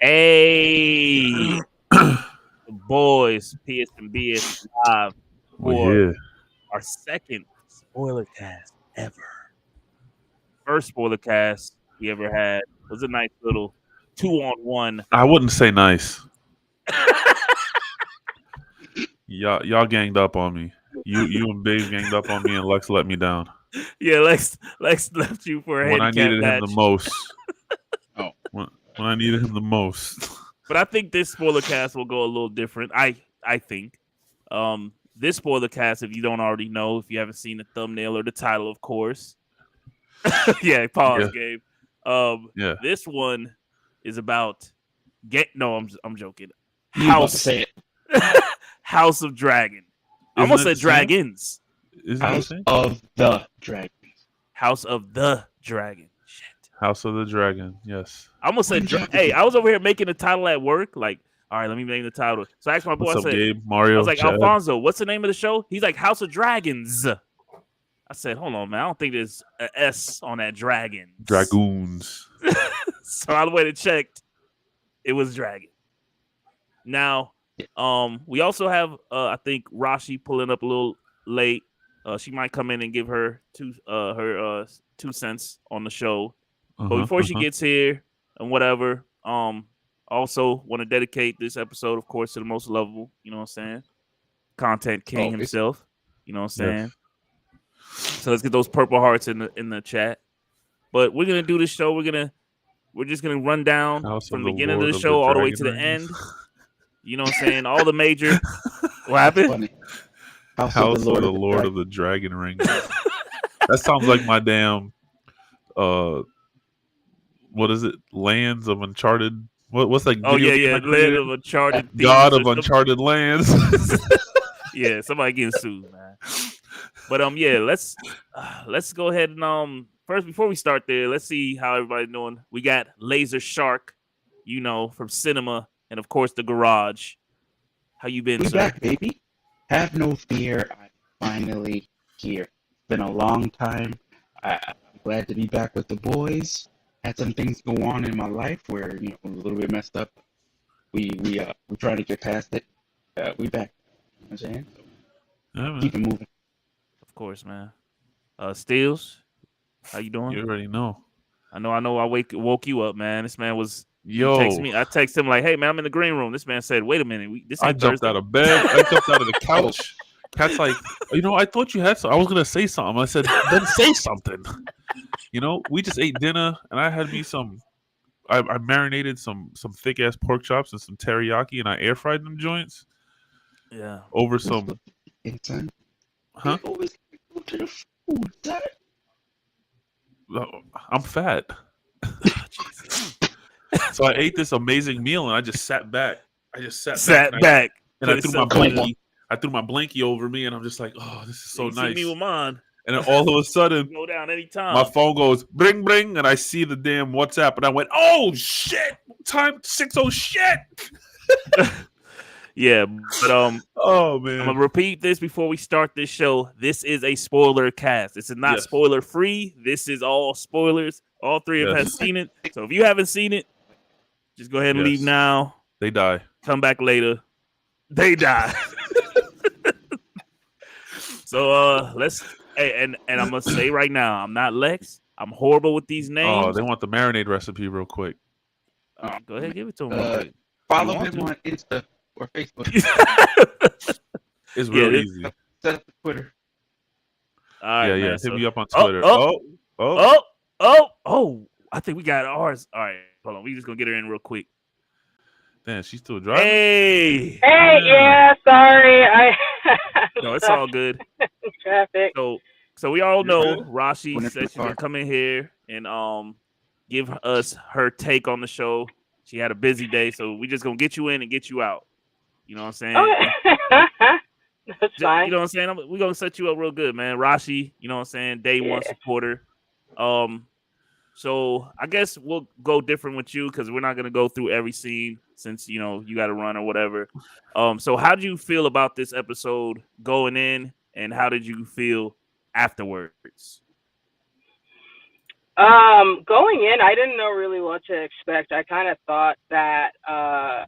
Hey, the boys, PS and BS live Well, for yeah. our second spoiler cast ever. First spoiler cast we ever had was a nice little 2-on-1. I wouldn't say nice. Y'all ganged up on me. You and Babe ganged up on me, and Lex let me down Yeah, Lex left you for a when I handicap needed him the match. most. Oh, When I needed him the most. But I think this spoiler cast will go a little different. I think. This spoiler cast, if you don't already know, if you haven't seen the thumbnail or the title, of course. Yeah, pause, Yeah. Gabe. Yeah. This one is about I'm joking. you about to say it. House of Dragon. I Isn't almost it said the same? dragons. Isn't it the House same? of the Dragon. House of the Dragon. Shit. House of the Dragon. Yes. I almost said What hey, I was over here making the title at work. Like, all right, let me name the title. So I asked my boy, What's I up, said, Gabe? I Mario? was like, Chad? Alfonso, what's the name of the show? He's like, House of Dragons. I said, hold on, man. I don't think there's an S on that dragon. Dragoons. So I went and checked. It was Dragon. Now, we also have I think Rashi pulling up a little late. She might come in and give her 2 cents on the show. But before she gets here and whatever, also want to dedicate this episode, of course, to the most lovable, you know what I'm saying? Content king himself. You know what I'm saying? Yes. So let's get those purple hearts in the chat. But we're gonna do this show. We're just gonna run down House from of the the beginning Lord of the of show the all the way to Dragon the Rings. end. You know what I'm saying? All the major. What happened? Funny. House of the Lord of the Dragon Rings. That sounds like my damn what is it? Lands of Uncharted. What's that? Oh video yeah, game I Land created? of Uncharted. God Thieves of or something. Uncharted Lands. Yeah, somebody getting sued, man. But yeah, let's go ahead and first before we start there, let's see how everybody's doing. We got Laser Shark, you know, from Cinema, and of course the Garage. How you been, We sir? back, baby. Have no fear. I'm finally here. It's been a long time. I'm glad to be back with the boys. Had some things go on in my life where I'm a little bit messed up. We're trying to get past it. We back. You know what I'm saying? Yeah, Keep it moving. Of course, man. Steels, how you doing? you already know. I know. I woke you up, man. This man was. Yo, Text me. I text him like, "Hey, man, I'm in the green room." This man said, "Wait a minute, this I ain't jumped Thursday." out of bed. I jumped out of the couch. Cat's like, I thought you had some. I was gonna say something. I said, then say something. We just ate dinner, and I had me some. I marinated some thick ass pork chops and some teriyaki, and I air fried them joints. Yeah. Over some. Son. Huh? They always go to the food, son. I'm fat. So I ate this amazing meal, and I just sat back. Sat back. And I Put threw my yourself blankie. I threw my blankie over me, and I'm just like, oh, this is so You nice. See me with mine. And then all of a sudden, Go down anytime. my phone goes bring, bring, and I see the damn WhatsApp, and I went, oh shit, time 6:00 shit. Yeah, but Oh man, I'm gonna repeat this before we start this show. This is a spoiler cast. This is not Yes. spoiler free. This is all spoilers. All three of us have seen it. So if you haven't seen it, just go ahead and leave Yes. now. They die. Come back later. They die. So let's and I'm gonna say right now, I'm not Lex. I'm horrible with these names. Oh, they want the marinade recipe real quick. Go ahead, give it to them. Follow him on Insta or Facebook. It's real easy. Set up Twitter. All right, Yeah, man, hit me up on Oh, Twitter. I think we got ours. All right, hold on. We just gonna get her in real quick. Damn, she's still driving. Hey, yeah, sorry. No, it's all good. Traffic. So we all know good. Rashi Whenever said you she's gonna are. come in here and give us her take on the show. She had a busy day, so we just gonna get you in and get you out. You know what I'm saying? That's fine. You know what I'm saying? We're gonna set you up real good, man. Rashi, you know what I'm saying? Day one supporter. So I guess we'll go different with you because we're not gonna go through every scene since you got to run or whatever. So how did you feel about this episode going in, and how did you feel afterwards? Going in, I didn't know really what to expect. I kind of thought that I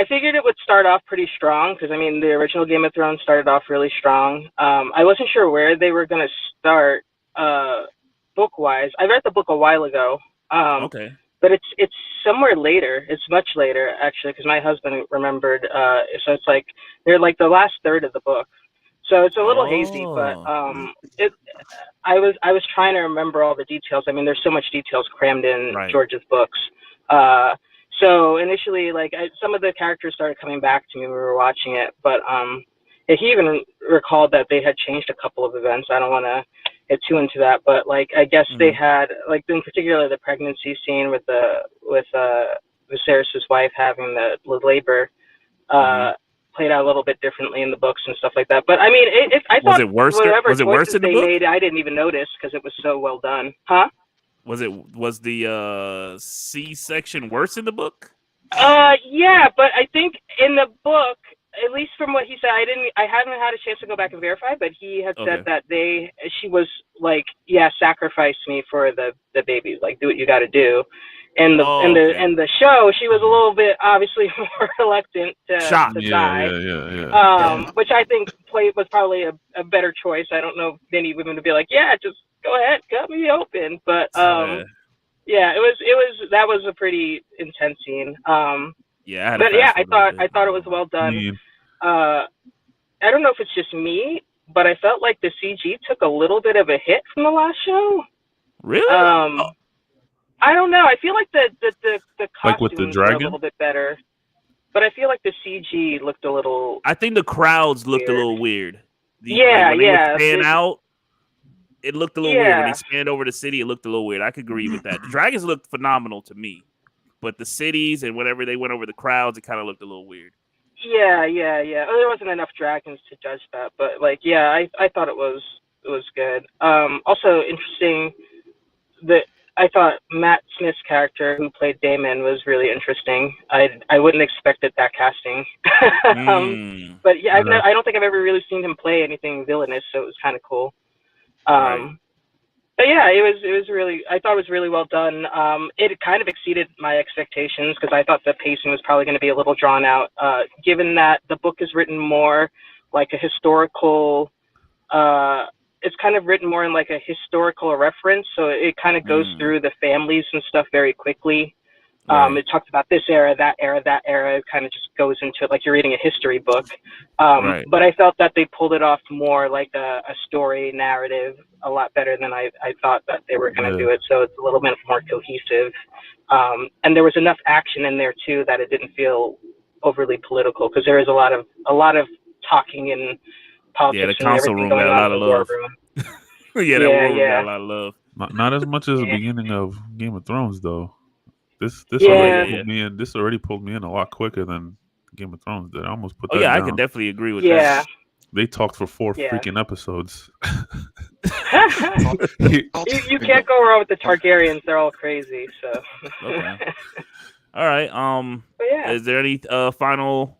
figured it would start off pretty strong because I mean the original Game of Thrones started off really strong. I wasn't sure where they were gonna start book wise. I read the book a while ago. Okay. But it's somewhere later. It's much later actually because my husband remembered. So it's like they're like the last third of the book. So it's a little hazy, but I was trying to remember all the details. I mean, there's so much details crammed in Right. George's books. So initially, like some of the characters started coming back to me when we were watching it, but he even recalled that they had changed a couple of events. I don't want to get too into that, but like I guess they had like in particular the pregnancy scene with Viserys' wife having the labor. Played out a little bit differently in the books and stuff like that. But I mean, I thought it worse? whatever Was it worse choices in the they book? made, I didn't even notice because it was so well done. Huh? Was the C-section worse in the book? Yeah, but I think in the book, at least from what he said, I haven't had a chance to go back and verify, but he had said that she was like, yeah, sacrifice me for the babies, like do what you got to do. And the show, she was a little bit obviously more reluctant to die. Yeah. Which I think was probably a better choice. I don't know many women would be like, yeah, just go ahead, cut me open. But yeah, that was a pretty intense scene. Yeah, but yeah, I thought it was well done. I don't know if it's just me, but I felt like the CG took a little bit of a hit from the last show. Really? I don't know. I feel like the costumes like with the dragon? were a little bit better, but I feel like the CG looked a little. I think the crowds looked a little weird. When they would pan out, it looked a little weird. When they spanned over the city, it looked a little weird. I could agree with that. The dragons looked phenomenal to me, but the cities and whenever they went over the crowds, it kind of looked a little weird. Yeah. There wasn't enough dragons to judge that, but like, yeah, I thought it was good. Also interesting that. I thought Matt Smith's character, who played Daemon, was really interesting. I wouldn't expect that casting. But yeah, I don't think I've ever really seen him play anything villainous, so it was kind of cool. But yeah, it was really. I thought it was really well done. It kind of exceeded my expectations because I thought the pacing was probably going to be a little drawn out. Given that the book is written more like a historical. It's kind of written more in like a historical reference, so it kind of goes through the families and stuff very quickly. It talks about this era, that era, that era. It kind of just goes into it like you're reading a history book. But I felt that they pulled it off more like a story narrative a lot better than I thought that they were going to do it. So it's a little bit more cohesive. And there was enough action in there too that it didn't feel overly political because there is a lot of talking and politics. Yeah, the console room got a lot of love. The room got a lot of love. Not as much as the beginning of Game of Thrones, though. This already pulled me in. This already pulled me in a lot quicker than Game of Thrones did. I almost put that down. I could definitely agree with that. They talked for 4 freaking episodes. You can't go wrong with the Targaryens. They're all crazy. So. Okay. All right. Is there any final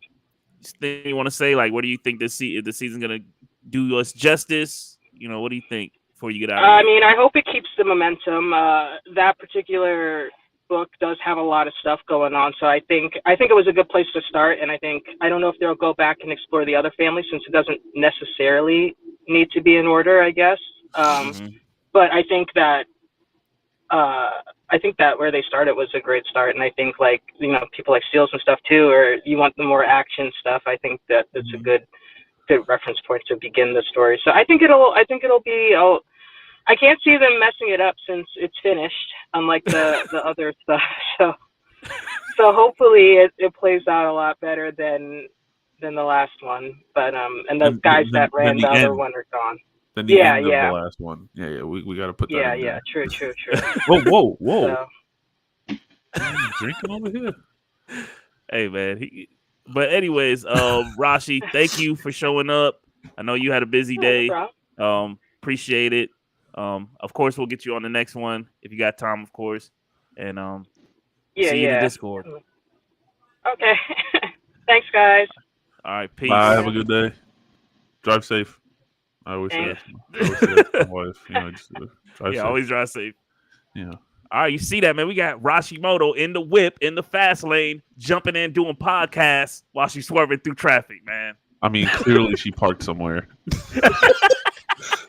thing you want to say? Like, what do you think the season's gonna do us justice? You know, what do you think before you get out of here? I mean, I hope it keeps the momentum. That particular book does have a lot of stuff going on, so I think it was a good place to start. And I don't know if they'll go back and explore the other families since it doesn't necessarily need to be in order, I guess. But I think that where they started was a great start, and I think like people like Steels and stuff too, or you want the more action stuff. I think that it's a good reference point to begin the story. So I think it'll be. I can't see them messing it up since it's finished, unlike the other stuff. So hopefully it plays out a lot better than the last one. But and the guys that ran the other one are gone. Than the end of the last one. Yeah. We got to put that in there. True. Whoa. Drinking over here. Hey, man. But anyways, Rashi, thank you for showing up. I know you had a busy day. Appreciate it. Of course, we'll get you on the next one if you got time, of course. And see you in the Discord. Okay. Thanks, guys. All right, peace. Bye. Have a good day. Drive safe. I always say And- that to my wife. Just drive Yeah, safe. always drive safe. Yeah. All right, you see that, man? We got Rashimoto in the whip, in the fast lane, jumping in, doing podcasts while she's swerving through traffic, man. I mean, clearly she parked somewhere.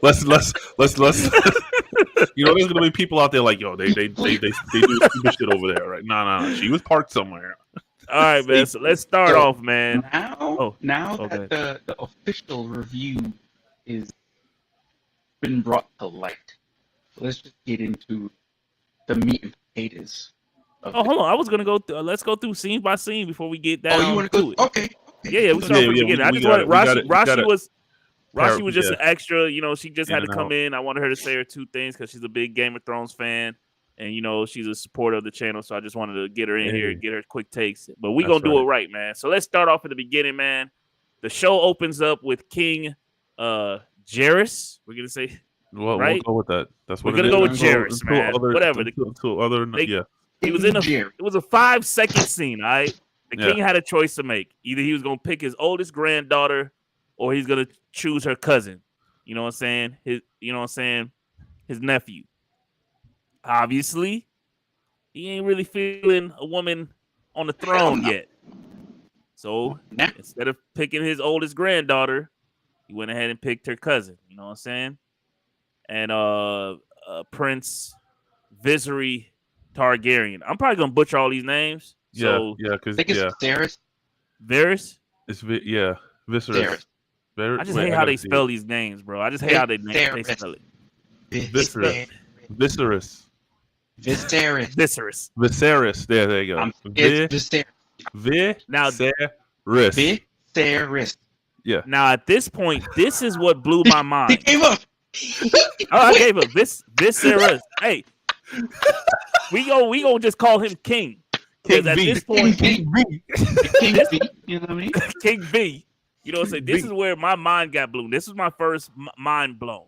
let's. There's gonna be people out there like, yo, they do stupid shit over there, right? No. She was parked somewhere. All right, man. So let's start off, man. Now that the official review is been brought to light, let's just get into the meat and potatoes. Oh, hold on. I was gonna go. Let's go through scene by scene before we get down. Oh, you want to go? it. Okay. Yeah, we start from the beginning. I just wanted Rashi was just an extra. She just had to come in. I wanted her to say her two things because she's a big Game of Thrones fan, and she's a supporter of the channel. So I just wanted to get her in here and get her quick takes. But we gonna do it right, man. So let's start off at the beginning, man. The show opens up with King Jairus. We're gonna say. Well, right? we'll go with that. That's what we're gonna go with Jairus, man. Whatever. He was in it was a 5-second scene. All right, the king had a choice to make. Either he was gonna pick his oldest granddaughter, or he's gonna choose her cousin. You know what I'm saying? His nephew. Obviously, he ain't really feeling a woman on the throne yet. So instead of picking his oldest granddaughter, he went ahead and picked her cousin. You know what I'm saying? And Prince Visery Targaryen. I'm probably gonna butcher all these names. Because I think it's Varys. Varys? It's Viserys. I just hate how they spell these names, bro. I just hate how they spell it. Viserys. Viserys. There you go. It's Viserys. Viserys. Yeah. Now at this point, this is what blew my mind. He gave up. I gave up. Viserys. Hey, we gonna just call him King. Because at this point, King B. You know what I mean? King B. You know what I'm saying? This is where my mind got blown. This was my first mind blown.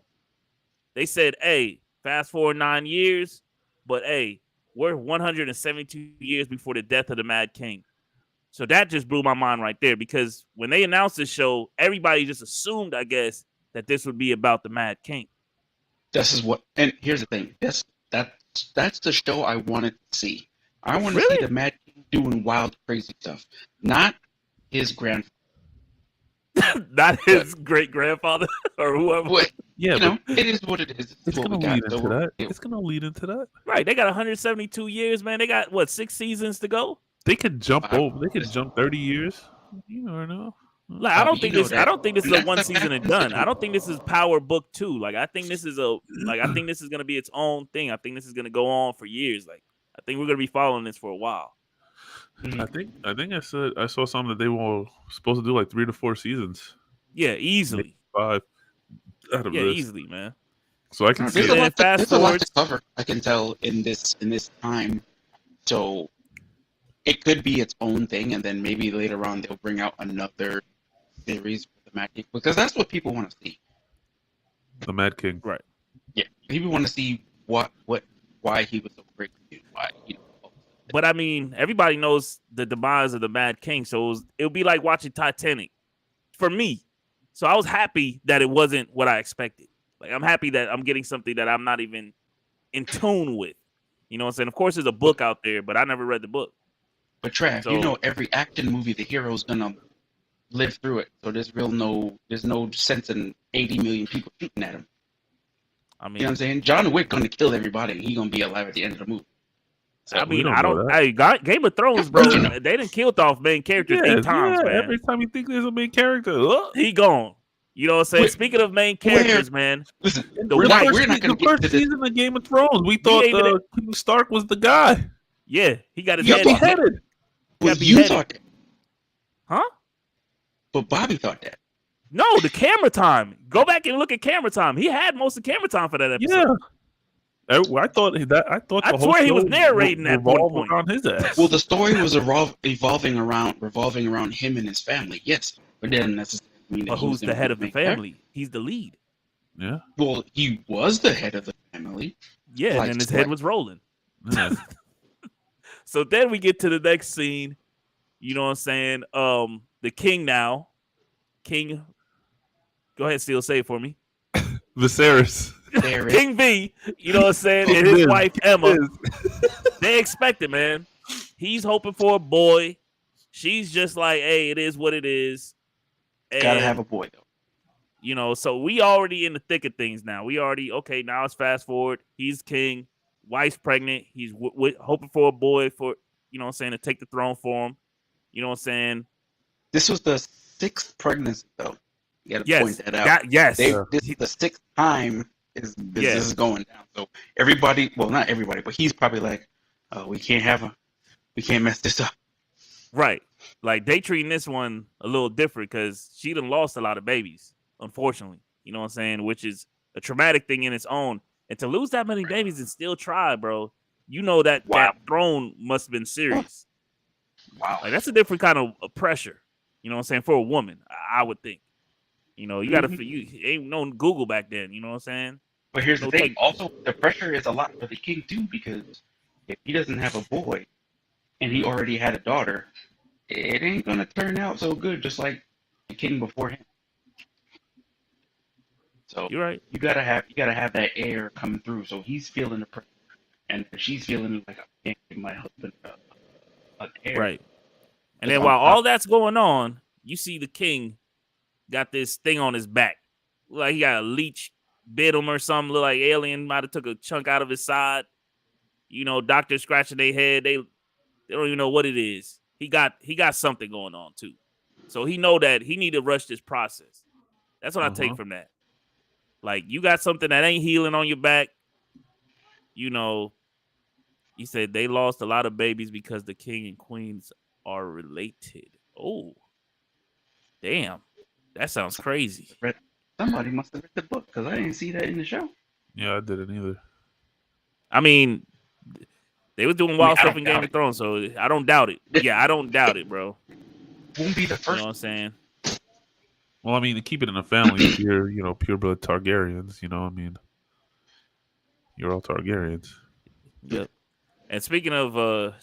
They said, hey, fast forward 9 years, but hey, we're 172 years before the death of the Mad King. So that just blew my mind right there, because when they announced this show, everybody just assumed, I guess, that this would be about the Mad King. This is what, and here's the thing. That's the show I wanted to see. I want to see the Mad King doing wild, crazy stuff, not his grandfather. Not his great grandfather or whoever. But, it is what it is. It's going to lead into that. It's going to lead into that. Right. They got 172 years, man. They got, 6 seasons to go? They could jump over. They could jump 30 years. You never know. Like, I don't think this is a one season and done. I don't think this is Power Book 2. Like, I think this is going to be its own thing. I think this is going to go on for years. Like, I think we're going to be following this for a while. I think I saw something that they were supposed to do like 3 to 4 seasons. Yeah, easily. 5 out of this. Easily, man. So I can see there's a lot to cover, I can tell, in this time. So it could be its own thing, and then maybe later on they'll bring out another series with the Mad King, because that's what people want to see. The Mad King, right? Yeah, people want to see why he was so great. Why, But I mean, everybody knows the demise of the Mad King, so it'll be like watching Titanic for me. So I was happy that it wasn't what I expected. Like, I'm happy that I'm getting something that I'm not even in tune with. You know what I'm saying? Of course, there's a book out there, but I never read the book. But Trav, every action movie, the hero's gonna live through it. So there's no sense in 80 million people shooting at him. I mean, you know what I'm saying? John Wick gonna kill everybody, and he gonna be alive at the end of the movie. So, I mean, I don't. Hey, Game of Thrones, bro. They didn't kill off main characters 8 times, man. Every time you think there's a main character, he gone. You know what I'm saying? Speaking of main characters, man. Listen, we're not the first season of Game of Thrones, we thought King Stark was the guy. Yeah, he got his head beheaded. You thought that? Huh? But Bobby thought that. No, the camera time. Go back and look at camera time. He had most of the camera time for that episode. Yeah. I thought the whole swear he was narrating that one point on his ass. Well, the story was revolving around him and his family. Yes, but then but who's the head of the family? He's the lead. Yeah. Well, he was the head of the family. Yeah, and his head was rolling. Yeah. So then we get to the next scene. You know what I'm saying? The king now. King, go ahead, Steele, say it for me. Viserys. There is. King V, you know what I'm saying, and his wife Emma, they expect it, man. He's hoping for a boy. She's just like, hey, it is what it is. And, Gotta have a boy though. you know, so we already in the thick of things now. We already, okay, now it's fast forward. He's king. Wife's pregnant. He's hoping for a boy for, you know what I'm saying, to take the throne for him. You know what I'm saying? This was the 6th pregnancy though. You gotta point that out. Yes. This is the 6th time this is going down. So everybody, well, not everybody, but he's probably like, we can't mess this up. Right. Like, they treating this one a little different because she done lost a lot of babies, unfortunately. You know what I'm saying? Which is a traumatic thing in its own. And to lose that many babies and still try, bro, you know that throne must have been serious. Wow. Like, that's a different kind of pressure. You know what I'm saying? For a woman, I would think. You know, you got to, you ain't no Google back then. You know what I'm saying? But here's the thing. Also, the pressure is a lot for the king, too, because if he doesn't have a boy and he already had a daughter, it ain't going to turn out so good, just like the king before him. So you're right. You gotta have that heir come through. So he's feeling the pressure, and she's feeling like, I can't give my husband an heir. Right. And then while all that's going on, you see the king got this thing on his back. Look like he got a leech bit him or something. Look like alien might have took a chunk out of his side. You know, doctors scratching their head. They don't even know what it is. He got something going on too. So he know that he need to rush this process. That's what I take from that. Like, you got something that ain't healing on your back. You know, he said they lost a lot of babies because the king and queens are related. Oh, damn. That sounds crazy. Somebody must have read the book because I didn't see that in the show. Yeah, I didn't either. I mean, they was doing wild stuff in Game of Thrones, so I don't doubt it. Yeah, I don't doubt it, bro. Won't be the first. You know what I'm saying? Well, I mean, to keep it in the family, if you're, pureblood Targaryens, I mean, you're all Targaryens. Yep. And speaking of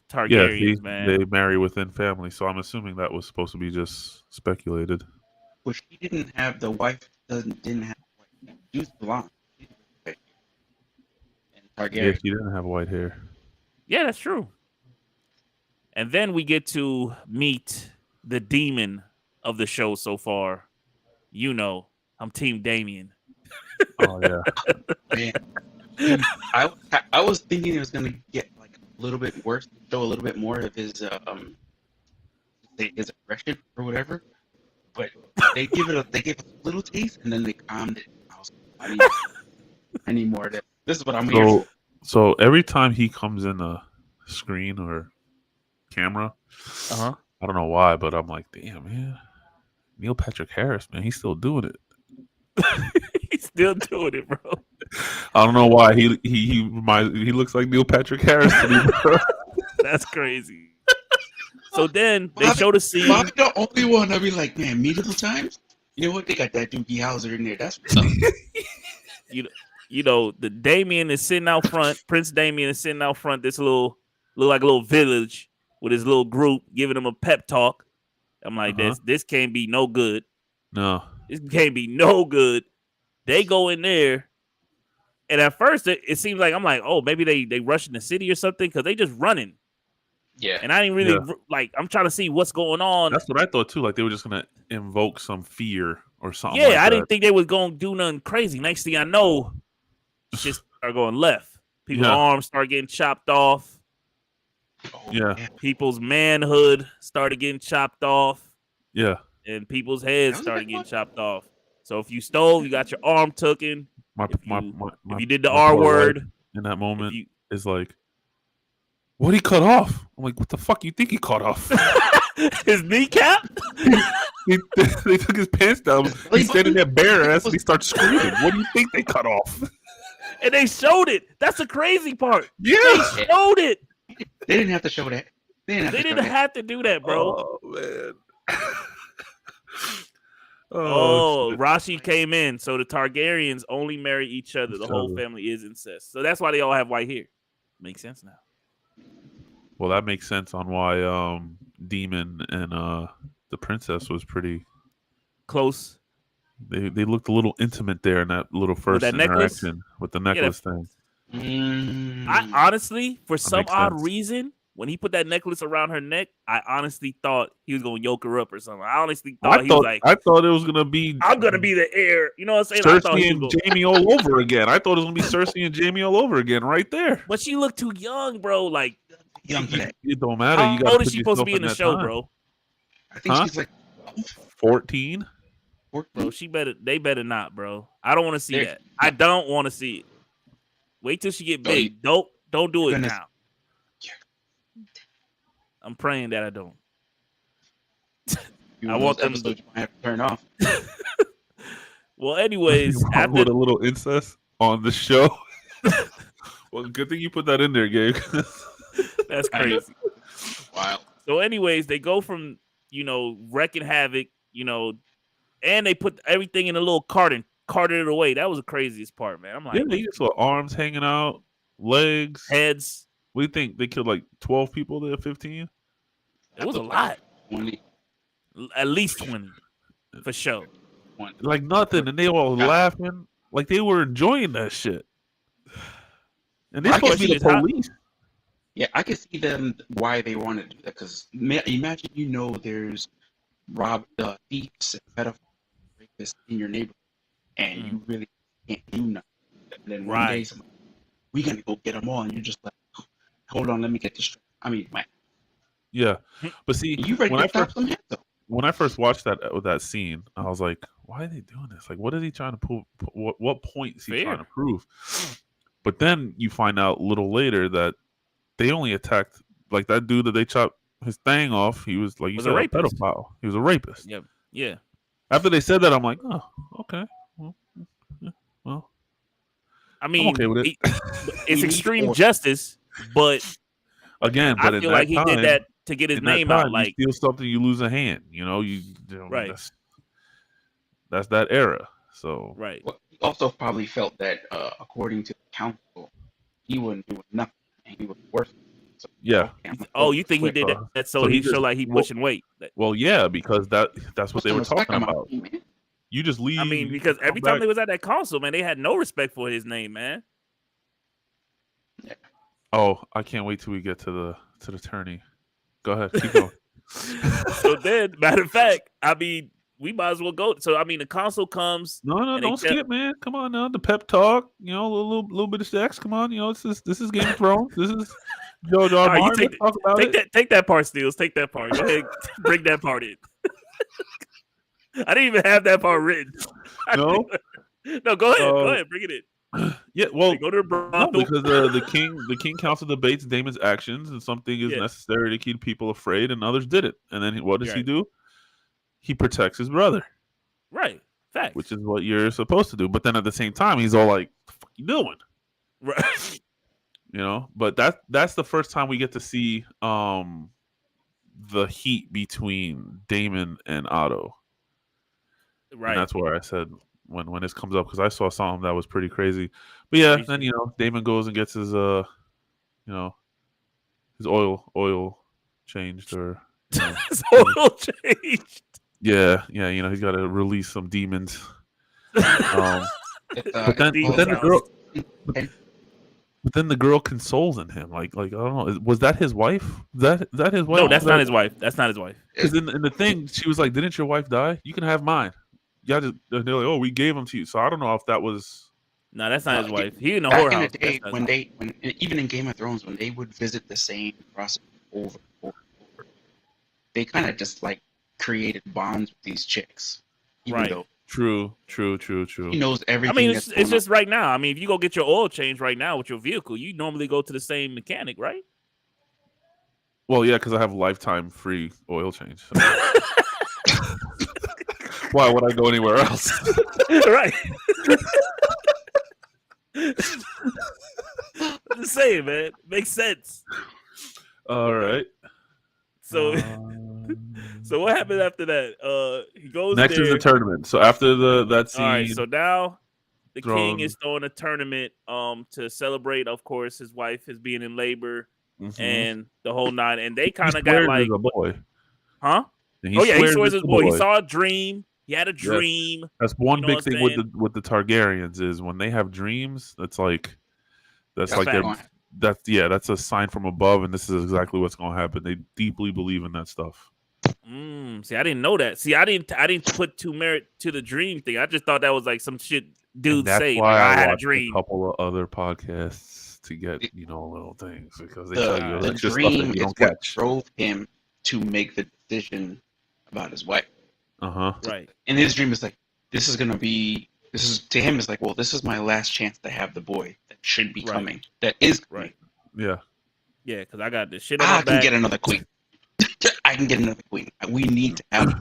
Targaryens, man. They marry within family, so I'm assuming that was supposed to be just speculated. Well, she didn't have the wife. Didn't have white hair. She was blonde. And Targaryen. Yeah, she didn't have white hair. Yeah, that's true. And then we get to meet the demon of the show so far. You know, I'm Team Damien. Oh yeah. Man. I was thinking it was gonna get like a little bit worse, show a little bit more of his aggression or whatever. But they gave a little taste and then they calmed it. I was like, I need more of that. This is what I'm here for. So every time he comes in the screen or camera, I don't know why, but I'm like, damn, man. Neil Patrick Harris, man, he's still doing it. He's still doing it, bro. I don't know why he looks like Neil Patrick Harris to me, bro. That's crazy. So then they show the scene. Bobby the only one. I'll be like, man, medieval times. You know what? They got that Doogie Howser in there. That's what's up. You know, the Damien is sitting out front. Prince Damien is sitting out front. This look like a little village with his little group, giving him a pep talk. I'm like, this can't be no good. No. This can't be no good. They go in there, and at first it seems like, I'm like, oh, maybe they rushing the city or something because they just running. Yeah. And I didn't really I'm trying to see what's going on. That's what I thought too. Like they were just gonna invoke some fear or something. Yeah, like I that. didn't think they was gonna do nothing crazy. Next thing I know, shit start going left. People's arms start getting chopped off. Yeah. People's manhood started getting chopped off. Yeah. And people's heads started getting chopped off. So if you stole, you got your arm taken. If you did the R word in that moment is like, what he cut off? I'm like, what the fuck you think he cut off? His kneecap? They took his pants down. He's standing there bare ass and he starts screaming. What do you think they cut off? And they showed it. That's the crazy part. Yeah. They showed it. They didn't have to show that. They didn't have to do that, bro. Oh, man. Rashi came in. So the Targaryens only marry each other. The whole family is incest. So that's why they all have white hair. Makes sense now. Well, that makes sense on why Demon and the princess was pretty close. They looked a little intimate there in that little first that necklace? interaction with the necklace thing. I honestly, for some makes odd sense. reason, when he put that necklace around her neck, I honestly thought he was gonna yoke her up or something. I honestly thought he was like, I thought it was gonna be I'm gonna be the heir. You know what I'm saying? I thought Cersei he and was Jamie all over again. I thought it was gonna be Cersei and Jamie all over again right there. but she looked too young, bro. Like, Young for that. It don't matter. how You got old is she supposed to be in the that show, time. bro? I think she's like 14. 14. Bro, they better not, bro. I don't want to see They're- that. I don't want to see it. Wait till she get Oh, big. Don't do it goodness. now. I'm praying that I don't. I want them episodes you might have to turn off. Well, anyways, You want with a little incest on the show. Well, good thing you put that in there, Gabe. that's crazy. Wow. So, anyways, they go from wrecking havoc, and they put everything in a little cart and carted it away. That was the craziest part, man. I'm like, Yeah, you saw arms hanging out, legs, heads. What do you think? They killed like 12 people there, 15? It was a lot. 20. At least 20 for sure. Like nothing, and they all laughing like they were enjoying that shit. And they're supposed to be the police. Yeah, I can see them why they wanted to do that. Because imagine there's thieves and pedophiles rapists in your neighborhood, and you really can't do nothing. And then one day, we're gonna go get them all, and you're just like, hold on, let me get this. I mean, man. Yeah, but see, you ready to stop some heads though? When I first watched that scene, I was like, why are they doing this? Like, what is he trying to prove? What point is he trying to prove? But then you find out a little later that they only attacked, like, that dude that they chopped his thing off. He was, like you said, a pedophile. He was a rapist. Yep. Yeah. After they said that, I'm like, oh, okay. Well, I mean, I'm okay with it. It's extreme justice, but again, I feel like he did that to get his name out. Like, you steal something, you lose a hand. Right. That's that era. So right. Well, he also probably felt that, according to the council, he wouldn't do nothing, and he was worse. So, yeah. You think he did that so he feel like he pushing weight? Well, yeah, because that's what they were talking about. You just leave. I mean, because every time they was at that council, man, they had no respect for his name, man. Yeah. Oh, I can't wait till we get to the attorney. Go ahead, keep going. So then, matter of fact, I mean, we might as well go. So I mean, the council comes. No, don't skip, man. Come on now, the pep talk. A little bit of sex. Come on, this is Game of Thrones. This is George R. Martin. Take that part, Steels. Take that part. Go ahead, bring that part in. I didn't even have that part written. No, no. Go ahead, bring it in. Yeah, well, they go to no, because the king council debates Damon's actions, and something is necessary to keep people afraid, and others did it. And then what does he do? He protects his brother, right? Facts. Which is what you're supposed to do. But then at the same time, he's all like, "What the fuck you doing?" Right. But that's the first time we get to see the heat between Damon and Otto. Right. And that's where I said when this comes up, because I saw something that was pretty crazy. But yeah, then Damon goes and gets his his oil changed, or his oil changed. Yeah, he's got to release some demons. But then the girl consoling him, like I don't know, was that his wife? Is that his wife? No, that's not his wife. That's not his wife. Because in the thing, she was like, "Didn't your wife die? You can have mine." Yeah, they're like, "Oh, we gave him to you." So I don't know if that was. No, that's not his wife. He in the whorehouse. Back in the day, when even in Game of Thrones, when they would visit the same process over and over, they kind of just like created bonds with these chicks. Right. True. He knows everything. I mean, it's just right now. I mean, if you go get your oil change right now with your vehicle, you normally go to the same mechanic, right? Well, yeah, because I have lifetime free oil change. So. Why would I go anywhere else? Right. I'm just saying, man. Makes sense. All right. So, so what happened after that? He goes next there. is the tournament. So after that scene, all right. So now the king is throwing a tournament to celebrate, of course, his wife is being in labor and the whole nine. And they kind of got like a boy, huh? He swears his boy. He saw a dream He had a dream. That's one You know big what I'm thing saying? with the Targaryens is when they have dreams. That's like That's like facts. that's a sign from above, and this is exactly what's going to happen. They deeply believe in that stuff. See, I didn't know that. See, I didn't put too merit to the dream thing. I just thought that was like some shit And dudes that's say. why Like, I had a watched dream. a couple of other podcasts to get little things because they The, tell you the extra stuff dream that you is don't what catch. drove him to make the decision about his wife. Right. And his dream is like, this is to him is like, well, this is my last chance to have the boy that should be coming. That is coming. Right. Yeah. Yeah, because I got this shit on my I back. can get another queen. I can get another queen. We need to have it.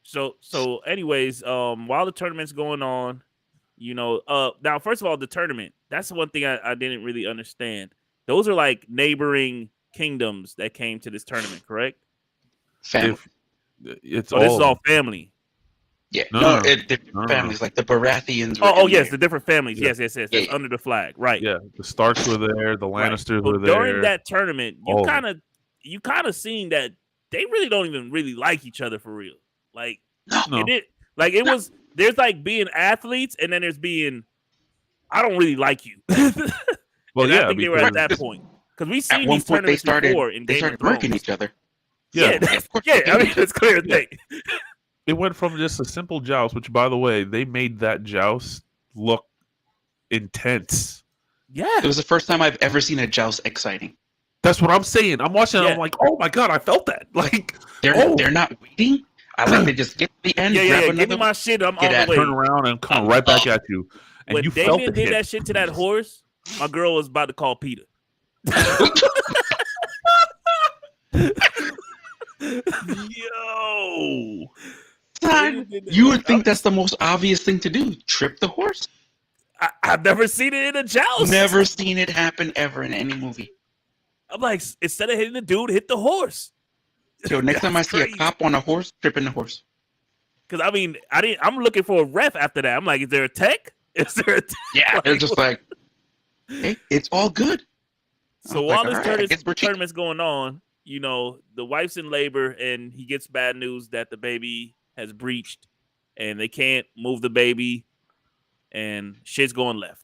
So anyways, while the tournament's going on, now first of all, the tournament, that's one thing I didn't really understand. Those are like neighboring kingdoms that came to this tournament, correct? Family. It's So this is all family. Yeah. No. Different families like the Baratheons. Oh yes, the different families. Yeah. Yes. That's under the flag, right? Yeah, the Starks were there, the Lannisters So were there. during that tournament, you All kind of seen that they really don't even really like each other for real. Like No. there's like being athletes, and then there's being I don't really like you. Well, and yeah, I think they were at that point because we've seen these tournaments before in they Game started of Thrones. murking each other. Yeah, I mean it's clear thing. It went from just a simple joust, which, by the way, they made that joust look intense. Yeah, It was the first time I've ever seen a joust exciting. That's what I'm saying. I'm watching it. Yeah. I'm like, oh my god, I felt that. Like They're not waiting. I like to just get to the end, grab Give me another my shit. I'm on Get the at way. turn around and come right back at you, and When you felt Damien it did hit. that shit to that horse, my girl was about to call Peter. Yo, Son, you would think that's the most obvious thing to do. Trip the horse. I've never seen it in a joust. Never seen it happen ever in any movie. I'm like, instead of hitting the dude, hit the horse. So next time I see crazy. a cop on a horse, tripping the horse. Because I mean, I'm looking for a ref after that. I'm like, is there a tech? Is there a tech? Yeah, they're just like, hey, it's all good. So I'm while like, this all right, I guess we're cheating. tournament's going on, the wife's in labor and he gets bad news that the baby has breached and they can't move the baby and shit's going left.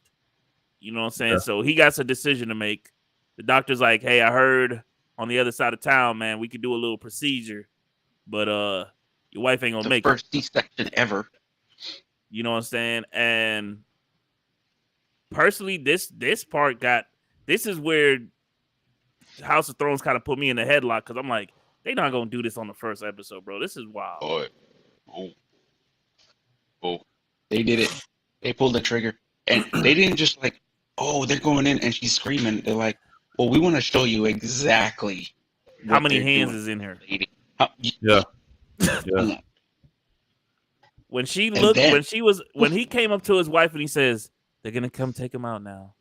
You know what I'm saying? Yeah. So he got a decision to make. The doctor's like, hey, I heard on the other side of town, man, we could do a little procedure, but your wife ain't gonna The make first it. C-section ever. You know what I'm saying? And personally, this part this is where House of Thrones kind of put me in the headlock because I'm like, they not gonna do this on the first episode, bro. This is wild. Oh. They did it. They pulled the trigger. And they didn't just like, oh, they're going in and she's screaming. They're like, well, we want to show you exactly How many hands is in her? Yeah. When she And looked, then- when he came up to his wife and he says, they're gonna come take him out now.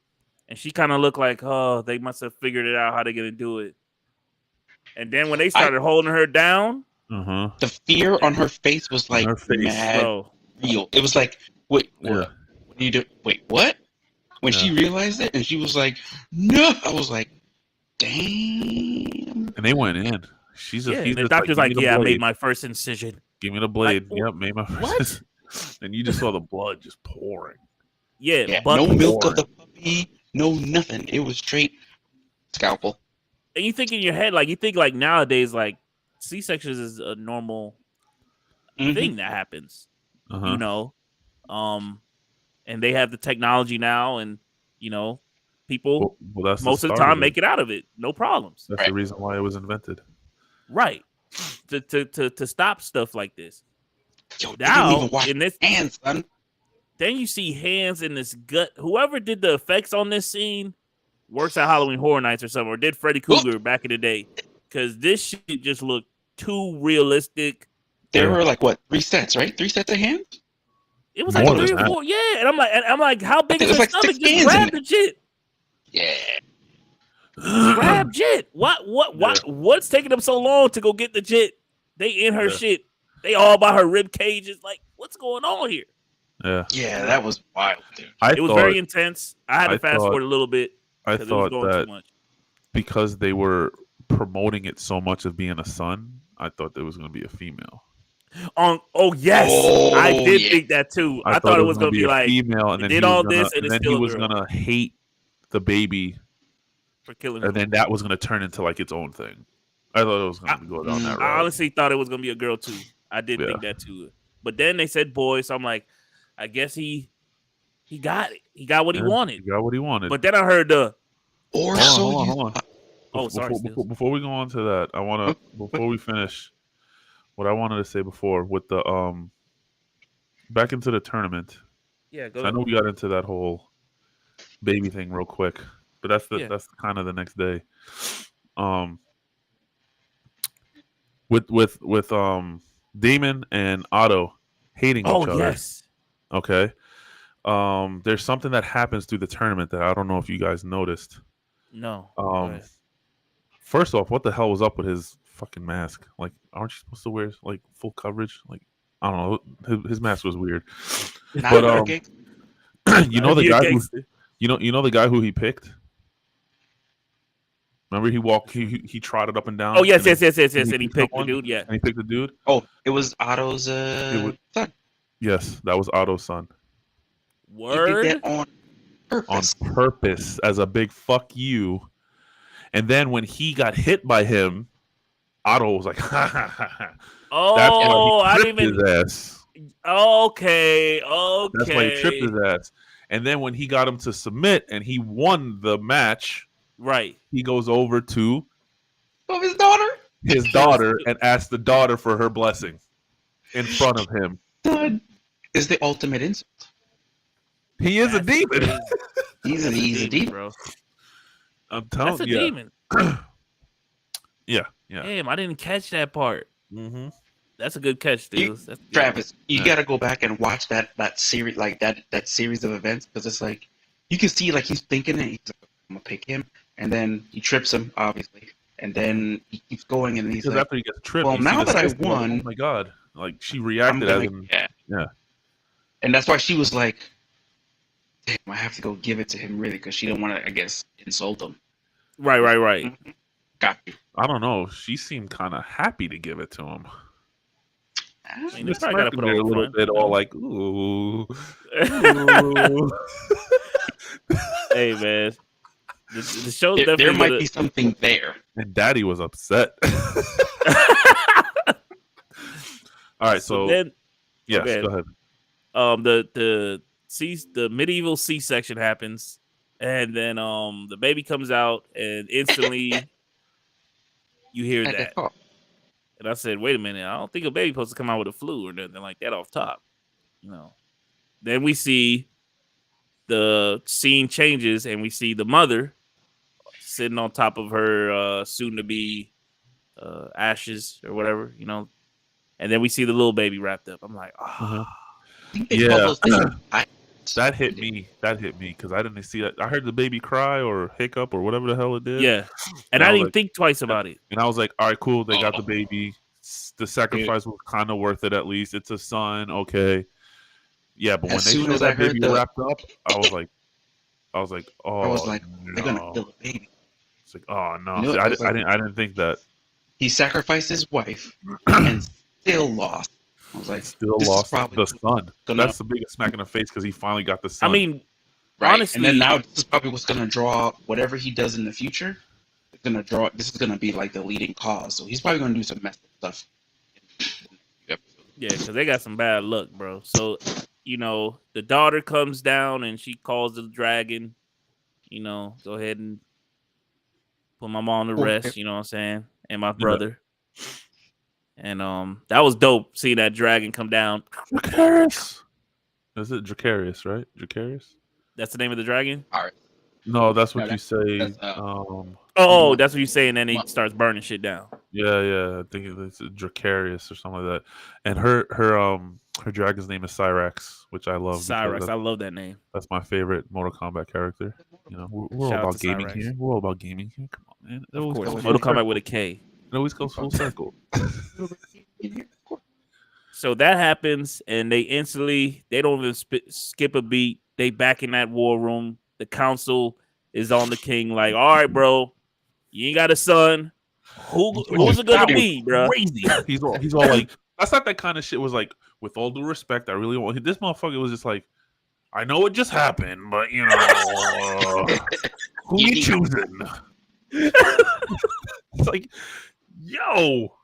And she kind of looked like, oh, they must have figured it out how they're gonna do it. And then when they started holding her down, the fear on her face was like mad bro, real. It was like, wait, Yeah. what do you do? Wait, what? When she realized it and she was like, no, I was like, damn. And they went in. He's and the just doctor's like, "Give me the yeah, I made blade. my first incision. Give me the blade. Like, Yep, made my first. And you just saw the blood just pouring. Yeah, but no milk of the puppy, no nothing. It was straight scalpel. And you think in your head, like you think like nowadays, like C-sections is a normal thing that happens. And they have the technology now, and people that's most of the time make it out of it, no problems. That's the reason why it was invented. Right. To stop stuff like this. Yo, Now in this hands, son. Then you see hands in this gut. Whoever did the effects on this scene works at Halloween Horror Nights or something, or did Freddy Krueger back in the day. Because this shit just looked too realistic. There were like what, 3 sets, right? 3 sets of hands? It was like More 3 than or 4. Yeah. And I'm like, how big is It was the like stomach? 6 Just hands grab in the shit. Yeah. Grab jit. What's taking them so long to go get the jit? They in her shit. They all by her rib cages. Like, what's going on here? Yeah, that was wild, dude. It was very intense. I had to fast forward a little bit. I because it was thought going that too much. because they were promoting it so much of being a son, I thought there was going to be a female. Oh yes, I Oh, did yeah. think that too. I thought it was gonna gonna be a like female, and he then he did was all gonna, this, and and it's then he still a was girl gonna hate the baby, for killing and him. then that was gonna turn into like its own thing. I thought it was gonna go down that I route. honestly thought it was gonna be a girl too. I did think that too. But then they said boy, so I'm like, I guess he got it. He got what he wanted. He got what he wanted. But then I heard the Or hold on. oh, sorry. Before we go on to that, I want to before we finish what I wanted to say before with the back into the tournament. Yeah, go I ahead. know we got into that whole baby thing real quick, but that's kind of the next day. With Damon and Otto hating each other. Yes. Okay. There's something that happens through the tournament that I don't know if you guys noticed. No. First off, what the hell was up with his fucking mask? Like, aren't you supposed to wear like full coverage? Like, I don't know. His mask was weird. But you know the guy who you know the guy who he picked. Remember he walked, he trotted up and down. Oh yes. And he picked the dude. Yeah. And he picked the dude. Oh, it was Otto's son. Yes, that was Otto's son. Word. He did that on purpose as a big fuck you. And then when he got hit by him, Otto was like, ha ha ha ha. Oh, I didn't even. His ass. Okay. That's why he tripped his ass. And then when he got him to submit and he won the match, right, he goes over to his daughter, and asks the daughter for her blessing in front of him. Son is the ultimate insult. He is a demon. He's a demon, bro. I'm telling you. That's a demon. Yeah. Damn, I didn't catch that part. Mm-hmm. That's a good catch, dude. Travis, you gotta go back and watch that series, like that series of events, because it's like you can see like he's thinking it. He's like, I'm gonna pick him, and then he trips him, obviously, and then he keeps going, and he's because like, after he gets tripped, well, now that I sister, won, oh my god, like she reacted as him. Yeah, and that's why she was like, damn, I have to go give it to him, really, because she don't want to, I guess, insult him. Right. Mm-hmm. Got you. I don't know. She seemed kind of happy to give it to him. I mean, probably gotta put a little front, bit, all like, ooh. Hey man, the show definitely there might be something there. And Daddy was upset. All right, so then, yes, go ahead. The medieval C-section happens, and then the baby comes out, and instantly you hear that. And I said, wait a minute, I don't think a baby's supposed to come out with a flu or nothing like that off top. Then we see the scene changes, and we see the mother sitting on top of her soon-to-be ashes or whatever, and then we see the little baby wrapped up. I'm like, oh. Yeah. That hit me because I didn't see that. I heard the baby cry or hiccup or whatever the hell it did. Yeah, and I didn't think twice about it. And I was like, all right, cool. They got the baby. The sacrifice was kind of worth it. At least it's a son. Okay. Yeah, but when they showed that baby wrapped up, I was like, oh, they're gonna kill the baby. It's like, oh no, I didn't think that. He sacrificed his wife and still lost. I was like, still lost the son. That's the biggest smack in the face because he finally got the son. I mean, right. Honestly, and then now this is probably what's going to draw whatever he does in the future. It's going to draw. This is going to be like the leading cause. So he's probably going to do some messed up stuff. Yeah, because they got some bad luck, bro. So the daughter comes down and she calls the dragon. Go ahead and put my mom to rest. You know what I'm saying? And my brother. Yeah. And that was dope seeing that dragon come down. Dracarius. Is it Dracarius, right? Dracarius? That's the name of the dragon? All right. No, that's what you say. That's what you say, and then he starts burning shit down. Yeah. I think it's Dracarius or something like that. And her dragon's name is Cyrax, which I love. Cyrax, I love that name. That's my favorite Mortal Kombat character. We're all about gaming Cyrax here. We're all about gaming here. Come on, man. Of course, Mortal Kombat with a K. It always goes full circle. So that happens, and they don't even skip a beat. They back in that war room. The council is on the king, like, all right, bro, you ain't got a son. Who's it gonna be, bro? Crazy. He's all like, That's not that kind of shit. Was like, with all due respect, I really want. This motherfucker was just like, I know it just happened, but you know, who you choosing? It's like, yo,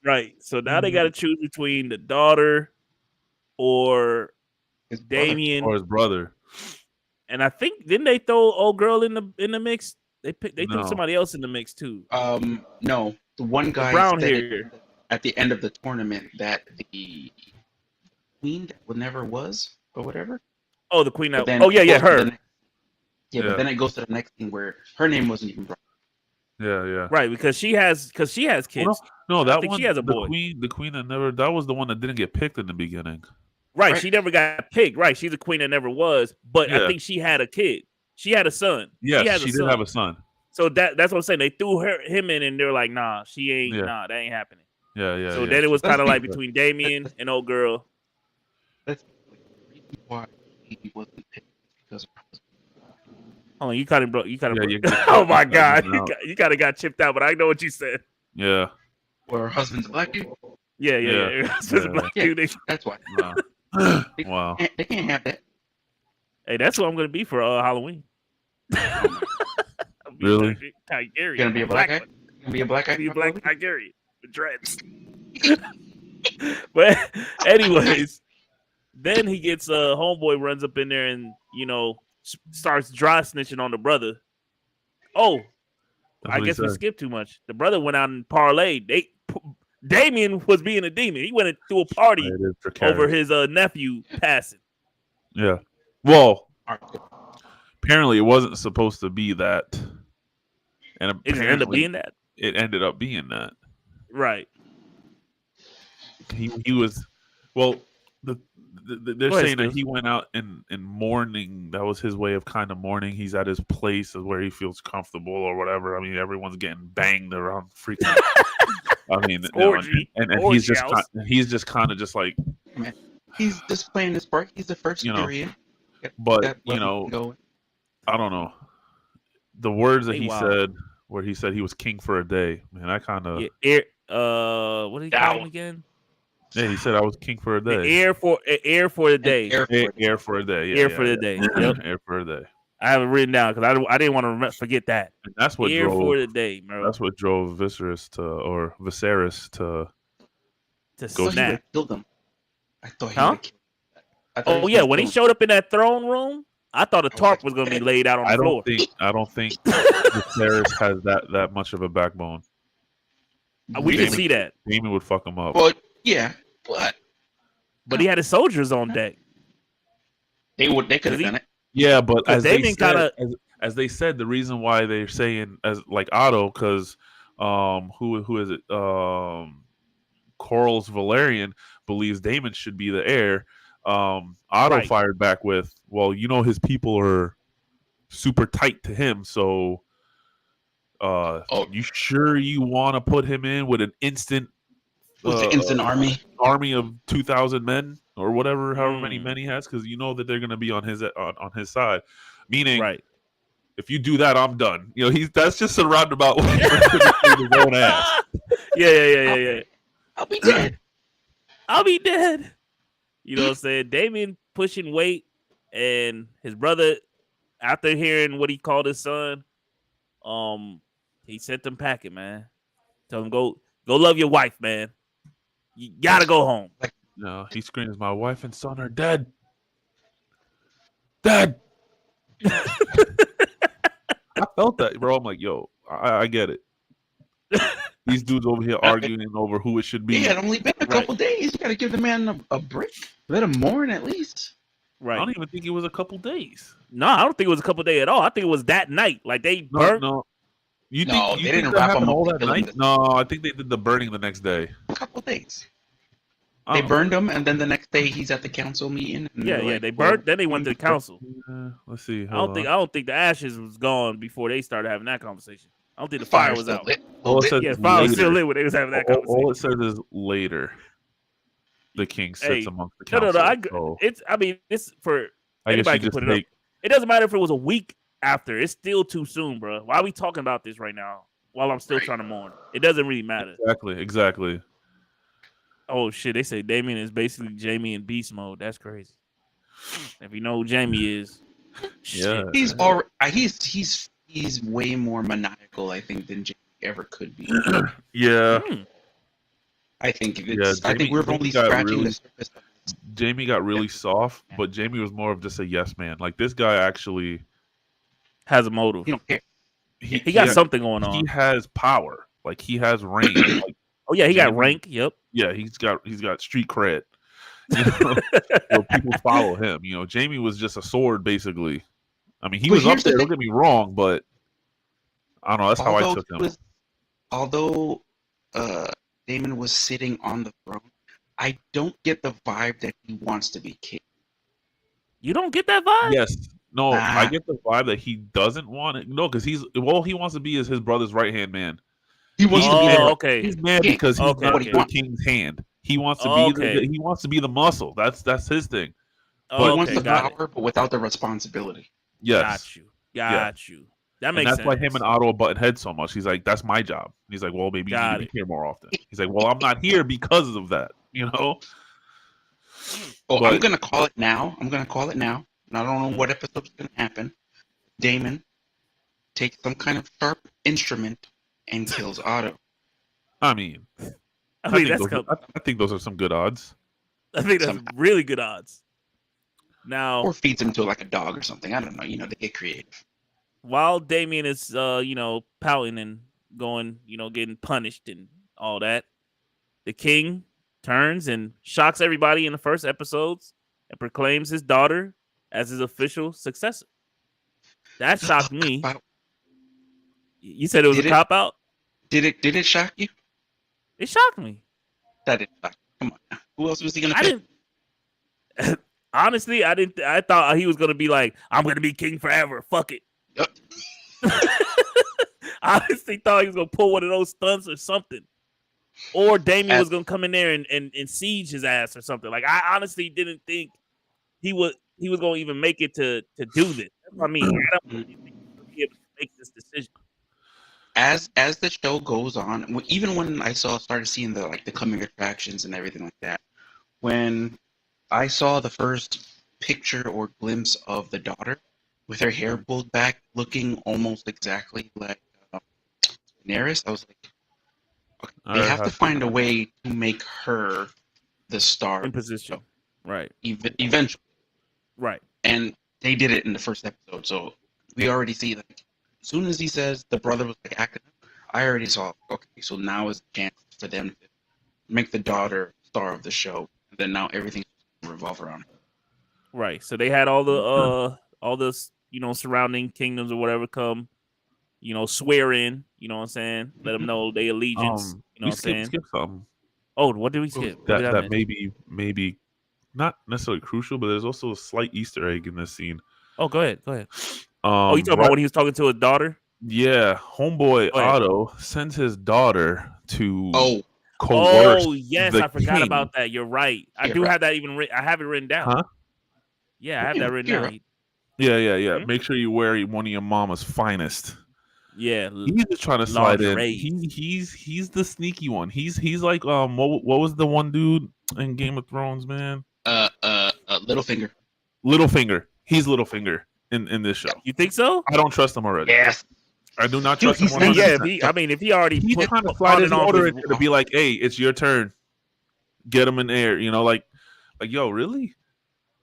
right. So now they got to choose between the daughter or His brother. Damien, or his brother. and I think didn't they throw old girl in the mix? They threw No. somebody else in the mix too. No, the one guy brown said hair. at the end of the tournament that the queen that never was or whatever. Oh, the queen. But then Oh yeah, it yeah, goes to her. the next- Yeah. But then it goes to the next thing where her name wasn't even brought. Yeah. Right, because she has kids. No, I that think one. she has a boy. The queen that never. That was the one that didn't get picked in the beginning. Right, Right. she never got picked. Right, she's a queen that never was, but I Yeah. think she had a kid. She had a son. Yes, she did have a son. So that's what I'm saying. They threw him in, and they're like, "Nah, she ain't. Yeah. Nah, that ain't happening." Yeah. So then it was That's kind of like because- between Damien and old girl. That's the reason why he wasn't picked because Oh, you kind of broke. You kind Yeah, of. you- Oh my you- god, you- you kind of got chipped out. But I know what you said. Yeah. her husband's a black dude. Yeah. Yeah. It's just a Yeah. black Yeah. dude. That's why. Wow. Wow. They can't have that. Hey, that's what I'm gonna be for Halloween. Really? Targaryen. You're gonna be a black guy. one. You're gonna be a black guy. Be a black Targaryen with dreads. But anyways, then he gets homeboy runs up in there and starts dry snitching on the brother. Oh, That's I what he guess we said. skipped too much. The brother went out and parlayed. Damien was being a demon. He went and threw a party It is precarious. over his nephew passing. Yeah. Well, Alright. apparently it wasn't supposed to be that, and It ended up apparently being that. it ended up being that. Right. He was, well, they're Go ahead, saying that Stu. he went out in mourning. That was his way of kind of mourning. He's at his place where he feels comfortable or whatever. I mean, everyone's getting banged around freaking. I mean, Orgy. and Orgy he's just house. he's just kind of just like, He's just playing his part. He's the first You know, period. but That you wasn't know, going. I don't know. The words that Hey, he wow. said, where he said he was king for a day, man, I kind of Yeah, what did he call him again? yeah. He said I was king for a The day. air for the day. Air Force. Air for a day. Yeah, Air yeah, for the yeah. day. Yep. Air for a day. I have it written down because I didn't want to forget that. And that's what Air for drove. the day, bro. That's what drove Viserys to to go I thought he would snap. have killed him. I thought he Huh? would have killed him. I thought he Oh was yeah, gonna when he kill him. showed up in that throne room, I thought a was tarp like, was gonna be laid out on the I floor. don't think Viserys has that much of a backbone. We Damon- can see that, Damon would fuck him up. Well, yeah, but but he had his soldiers on deck. they could have Does he- done it. Yeah, but 'Cause as they Damon said, kinda- as they said, the reason why they're saying as like Otto, because who is it? Coral's Valerian believes Damon should be the heir. Otto Right. fired back with, well, his people are super tight to him, so you sure you want to put him in with an instant With the instant army of 2,000 men or whatever, however many Mm. men he has, because that they're going to be on his side. Meaning, Right. if you do that, I'm done. That's just a roundabout way to save his own ass. Yeah. I'll be dead. I'll be dead. You know what I'm saying? Damien pushing weight, and his brother, after hearing what he called his son, he sent them packing, man. Tell him go love your wife, man. You gotta go home. No, he screams, "My wife and son are dead, dead." I felt that, bro. I'm like, yo, I get it. These dudes over here arguing over who it should be. It had only been a couple days. You got to give the man a break. Let him mourn at least. I Right. don't even think it was a couple days. No, I don't think it was a couple days at all. I think it was that night. Like they burnt. No. You No, think, they you didn't think that wrap 'em happened up all and that kill 'em night? this- No, I think they did the burning the next day. A couple days. I They don't burned him, and then the next day he's at the council meeting. And Yeah, they're yeah. like, They well, burnt. Then they went to the council. Let's see. I don't think the ashes was gone before they started having that conversation. I don't think the fire fire was still out. lit. All it says Yeah, is fire was later. still lit when they was having that conversation. All it says is later. The king sits Hey, amongst the No, council. so I mean, it's for I guess anybody you can just put it up. take. It doesn't matter if it was a week after. It's still too soon, bro. Why are we talking about this right now while I'm still Right. trying to mourn? It doesn't really matter. Exactly. Oh shit! They say Damien is basically Jamie in beast mode. That's crazy. If you know who Jamie is, shit. Yeah. He's way more maniacal, I think, than Jamie ever could be. Yeah. Hmm. I think Yeah, we're Jamie only got scratching really- the surface. Jamie got really soft, but Jamie was more of just a yes man. Like this guy actually, Has a motive. You don't care. He got something going on. He has power. Like he has range. Like, Oh yeah, he got Jamie- rank. Yep. yeah, he's got street cred. You know, where people follow him. You know, Jamie was just a sword, basically. I mean, he But was up here's the there. thing. Don't get me wrong, but I don't know. That's how I took him. Although Damon was sitting on the throne, I don't get the vibe that he wants to be king. You don't get that vibe? Yes. No, I Nah. get the vibe that he doesn't want it. No, because he wants to be his brother's right hand man. He wants to be Oh, there. okay. He's mad Yeah, because he's okay, not okay. the king's hand. He wants to Okay. he wants to be the muscle. That's his thing. He Oh, wants okay, the got power, but without the responsibility. Yes. Got you. Got you. That And makes that's sense. why him and Otto butt heads so much. He's like, that's my job. And he's like, well, maybe you Got need to it. be here more often. He's like, well, I'm not here because of that. You know? Oh, But- I'm gonna call it now. And I don't know what episode's gonna happen. Damon takes some kind of sharp instrument and kills Otto. I mean, I mean, I think those are some good odds. I think that's somehow. really good odds. Now, Or feeds him to like a dog or something. I don't know. They get creative. while Damien is pouting and going, getting punished and all that, the king turns and shocks everybody in the first episodes and proclaims his daughter as his official successor. That shocked me. You said it was Did a it? cop out? Did it shock you? It shocked me. That it shocked you. Come on. Now. Who else was he gonna I pick? didn't honestly, I thought he was gonna be like, I'm gonna be king forever. Fuck it. I honestly thought he was gonna pull one of those stunts or something. Or Damien was gonna come in there and siege his ass or something. Like I honestly didn't think he was gonna even make it to do this. That's what I mean. I don't really think he would be able to make this decision. As the show goes on, even when I started seeing the coming attractions and everything like that, when I saw the first picture or glimpse of the daughter with her hair pulled back, looking almost exactly like Daenerys, I was like, okay, they have to find a way to make her the star In position. Right. eventually. Right. And they did it in the first episode, so we already see that. As soon as he says the brother was acting, I already saw. Okay, so now is a chance for them to make the daughter star of the show, and then now everything revolve around her. Right. So they had all the surrounding kingdoms or whatever come, swear in, you know what I'm saying? Let them know their allegiance, you know what I'm saying? Skip something. Oh, what did we skip? What did I That miss? maybe not necessarily crucial, but there's also a slight Easter egg in this scene. Oh, go ahead. You talking about when he was talking to his daughter? Yeah, homeboy Go ahead. Otto sends his daughter to coerce. Oh, yes, the I forgot king. about that. You're right. I You're do right. have that I have it written down. Huh? Yeah, I have that written You're down. right. Yeah. Mhm. Make sure you wear one of your mama's finest. Yeah. He's just trying to slide lingerie. in. He's the sneaky one. He's like what was the one dude in Game of Thrones, man? Littlefinger. Littlefinger. He's Littlefinger in this show. You think so? I don't trust him already. Yes. I do not Dude, trust him. he's 100%. Yeah, if he already He's trying to slide his order in to be like, hey, it's your turn. Get him in there. Like yo, really?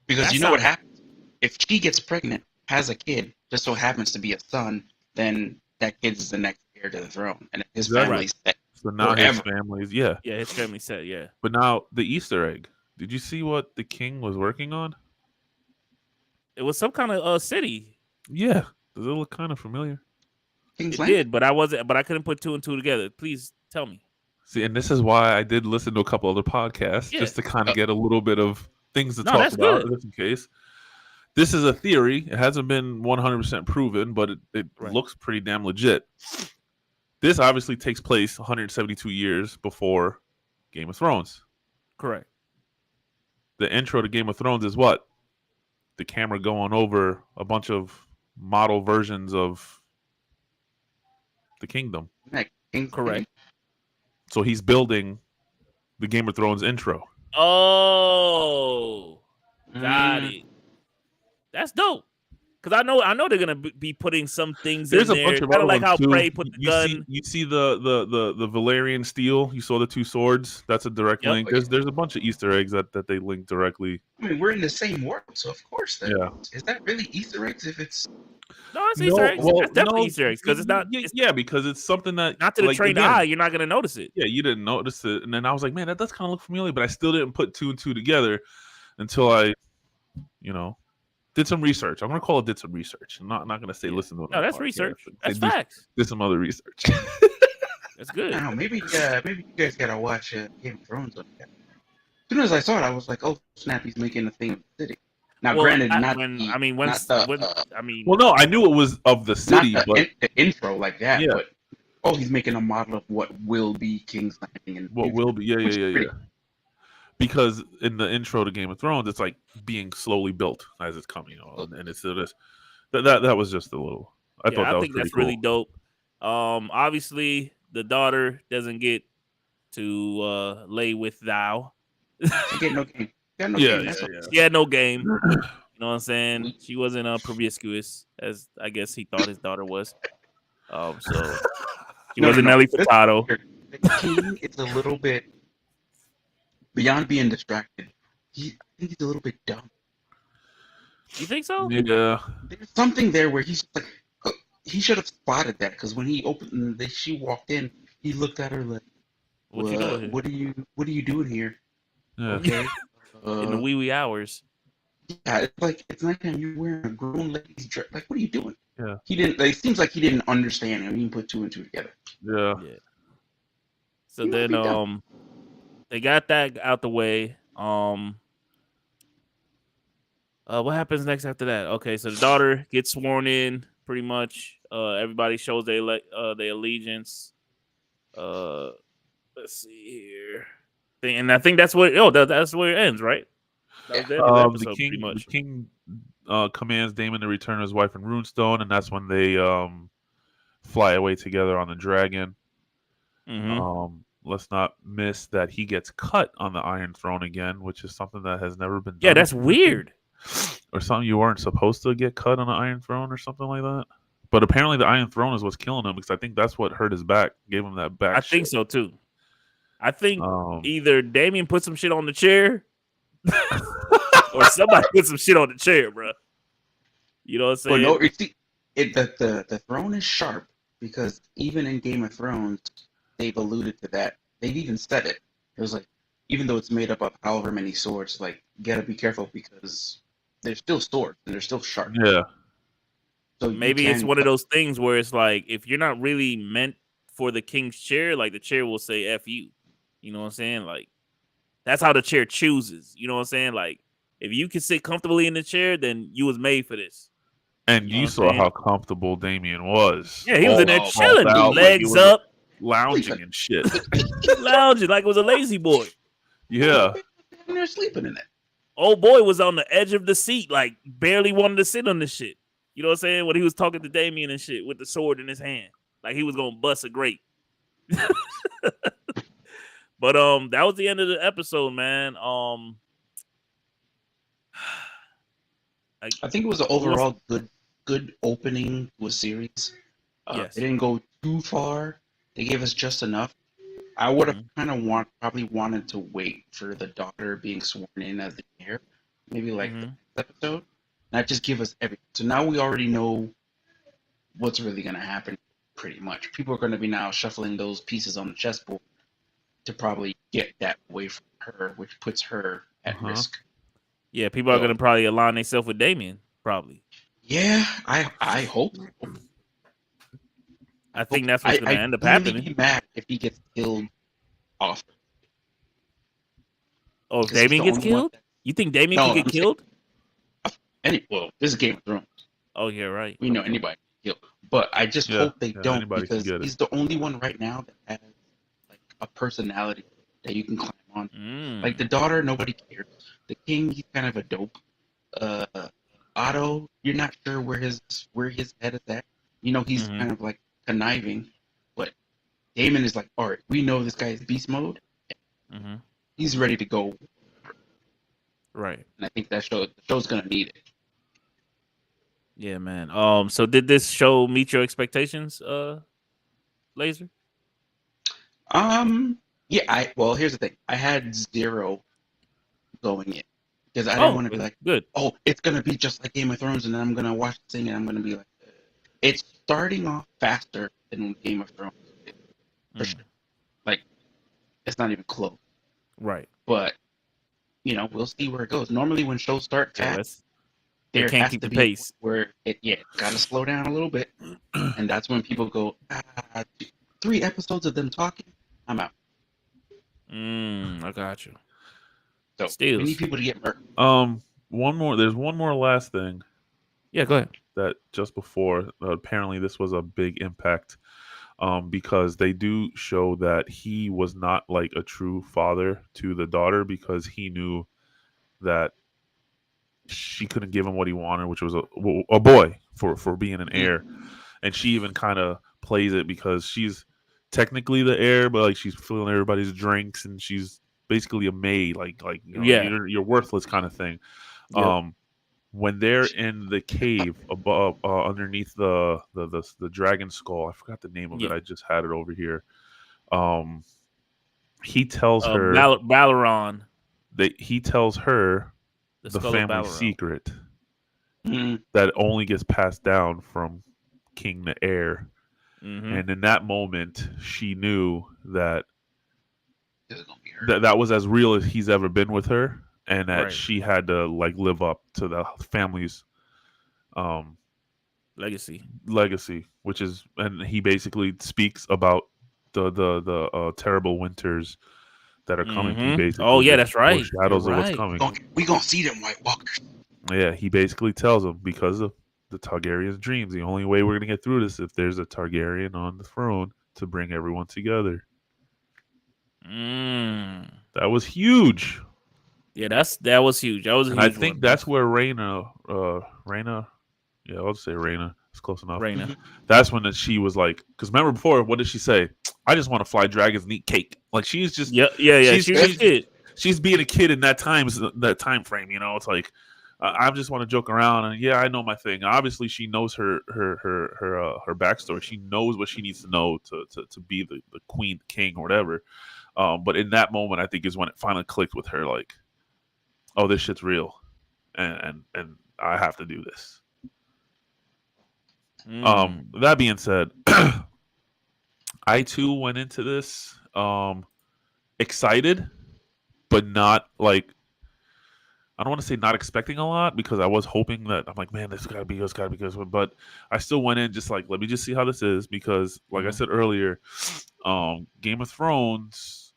Because That you know what sounds- happens? If she gets pregnant, has a kid, just so happens to be a son, then that kid is the next heir to the throne, and his Exactly. family's set. So now his Forever. family's yeah. Yeah, his family said, yeah. But now the Easter egg. Did you see what the king was working on? It was some kind of city. Yeah. Does it look kind of familiar? King's It Land? did, but I couldn't put two and two together. Please tell me. See, and this is why I did listen to a couple other podcasts Yeah. just to kind of get a little bit of things to No, talk that's about, good. just in case. This is a theory. It hasn't been 100% proven, but it Right. looks pretty damn legit. This obviously takes place 172 years before Game of Thrones. Correct. The intro to Game of Thrones is what? The camera going over a bunch of model versions of the kingdom. Like, King's Correct. Land. So he's building the Game of Thrones intro. Oh, got it. That's dope. Because I know they're gonna be putting some things There's in a there, bunch of kind other of like ones how too. Prey put the gun. You see the Valerian steel. You saw the two swords. That's a direct Yep. link. There's a bunch of Easter eggs that they link directly. I mean, we're in the same world, so of course. Yeah. Is that really Easter eggs? If it's No, it's Easter eggs. It's definitely Easter eggs because it's not. Yeah, because it's something that Not to the like, trained again, eye, you're not gonna notice it. Yeah, you didn't notice it, and then I was like, man, that does kind of look familiar, but I still didn't put two and two together until I, did some research. I'm gonna call it did some research. I'm not gonna say listen to it. No, that's research. That's facts. Did some other research. That's good. I don't know, maybe you guys gotta watch Game of Thrones. As soon as I saw it, I was like, oh snap, he's making a thing of the city. Now, granted, well, no, I knew it was of the city, not but the intro like that. Yeah. But he's making a model of what will be King's Landing and what will be, yeah. Because in the intro to Game of Thrones, it's like being slowly built as it's coming, and it's this. That was just a little. I thought that was think pretty that's cool. really dope. Obviously, the daughter doesn't get to lay with thou. She get no game. Game. She had no game. You know what I'm saying? She wasn't promiscuous, as I guess he thought his daughter was. So she wasn't Nelly Furtado. The king is a little bit beyond being distracted. I think he's a little bit dumb. You think so? Yeah. There's something there where he's like, he should have spotted that because when he she walked in, he looked at her like, What you doing? What are you doing here? Yeah. Okay. In the wee hours. Yeah, it's like it's not him. You're wearing a grown lady's dress. Like, what are you doing? Yeah. He didn't. It seems like he didn't understand, and he didn't put two and two together. Yeah. So then, they got that out the way. What happens next after that? Okay, so the daughter gets sworn in. Pretty much, everybody shows their allegiance. Let's see here, and I think that's what. That's where it ends, right? That was the end of the episode, pretty much. The king commands Daemon to return his wife in Runestone, and that's when they fly away together on the dragon. Mm-hmm. Let's not miss that he gets cut on the Iron Throne again, which is something that has never been done. Yeah, that's weird. Or something you weren't supposed to get cut on the Iron Throne or something like that. But apparently the Iron Throne is what's killing him because I think that's what hurt his back, gave him that back. I think so too. I think either Damien put some shit on the chair or somebody put some shit on the chair, bro. You know what I'm saying? Well, no, the throne is sharp because even in Game of Thrones, they've alluded to that. They've even said it. It was like, even though it's made up of however many swords, like, you gotta be careful because they're still swords and they're still sharp. Yeah. So maybe it's one of those things where it's like, if you're not really meant for the king's chair, like the chair will say F you. You know what I'm saying? Like, that's how the chair chooses. You know what I'm saying? Like, if you can sit comfortably in the chair, then you was made for this. And you saw how comfortable Damien was. Yeah, he was in there chilling, legs up, lounging and shit. Lounging like it was a lazy boy. Yeah. And they're sleeping in it. Old boy was on the edge of the seat, like barely wanted to sit on this shit. You know what I'm saying? When he was talking to Damien and shit with the sword in his hand, like he was gonna bust a grape. But that was the end of the episode, man. I think it was an overall good opening to a series. Yes. They didn't go too far. They gave us just enough. I would have kind of probably wanted to wait for the daughter being sworn in as the heir, maybe like the episode, not just give us everything. So now we already know what's really going to happen, pretty much. People are going to be now shuffling those pieces on the chessboard to probably get that away from her, which puts her at risk. Yeah, people are going to probably align themselves with Damien, probably. Yeah, I hope so. I think that's what's going to end up happening. I'd be mad if he gets killed off. Oh, if Damien gets killed? You think Damien can get killed? Well, this is Game of Thrones. Oh, yeah, right. We know anybody can kill. But I just hope they don't because he's the only one right now that has like a personality that you can climb on. Like the daughter, nobody cares. The king, he's kind of a dope. Otto, you're not sure where his head is at. You know, he's kind of like conniving, but Daemon is like, all right, we know this guy is beast mode. Mm-hmm. He's ready to go, Right. and I think the show's gonna need it. Yeah, man. So did this show meet your expectations, Laser? Yeah. Well, here's the thing. I had 0 going in because I didn't Oh, want to be like, good. oh, it's gonna be just like Game of Thrones, and then I'm gonna watch the thing, and I'm gonna be like, it's starting off faster than Game of Thrones did, for sure. Like, it's not even close. Right. But we'll see where it goes. Normally, when shows start fast, They there can't has keep to the be a point pace. where it gotta slow down a little bit, and that's when people go, 3 episodes of them talking, I'm out. I got you. So Steals. we need people to get murdered. There's one more last thing Yeah, go ahead. that just before, apparently this was a big impact, because they do show that he was not like a true father to the daughter, because he knew that she couldn't give him what he wanted, which was a boy for being an heir. And she even kind of plays it because she's technically the heir, but like she's filling everybody's drinks, and she's basically a maid, you're worthless kind of thing. Yep. When they're in the cave above, underneath the dragon skull, I forgot the name of it. I just had it over here. He tells her Balaron. He tells her the family secret that only gets passed down from king to heir. And in that moment, she knew that that was as real as he's ever been with her, and that she had to like live up to the family's legacy, which is, and he basically speaks about the terrible winters that are coming. He basically that's right. Shadows of what's coming. We gonna see them White Walkers. Yeah, he basically tells them, because of the Targaryen's dreams, the only way we're gonna get through this if there's a Targaryen on the throne to bring everyone together. That was huge. Yeah, that was huge. That was. I think that's where Rhaena. Yeah, I'll just say Rhaena. It's close enough. Rhaena. That's when she was like, because remember before, what did she say? I just want to fly dragons and eat cake. Like she's just She's being a kid in that time frame. It's like I just want to joke around, and I know my thing. Obviously, she knows her backstory. She knows what she needs to know to be the queen, the king, or whatever. But in that moment, I think is when it finally clicked with her, like, oh, this shit's real, and I have to do this. That being said, I too went into this excited, but not like, I don't want to say not expecting a lot, because I was hoping that, I'm like, man, this gotta be good. But I still went in just like, let me just see how this is, because like I said earlier, Game of Thrones,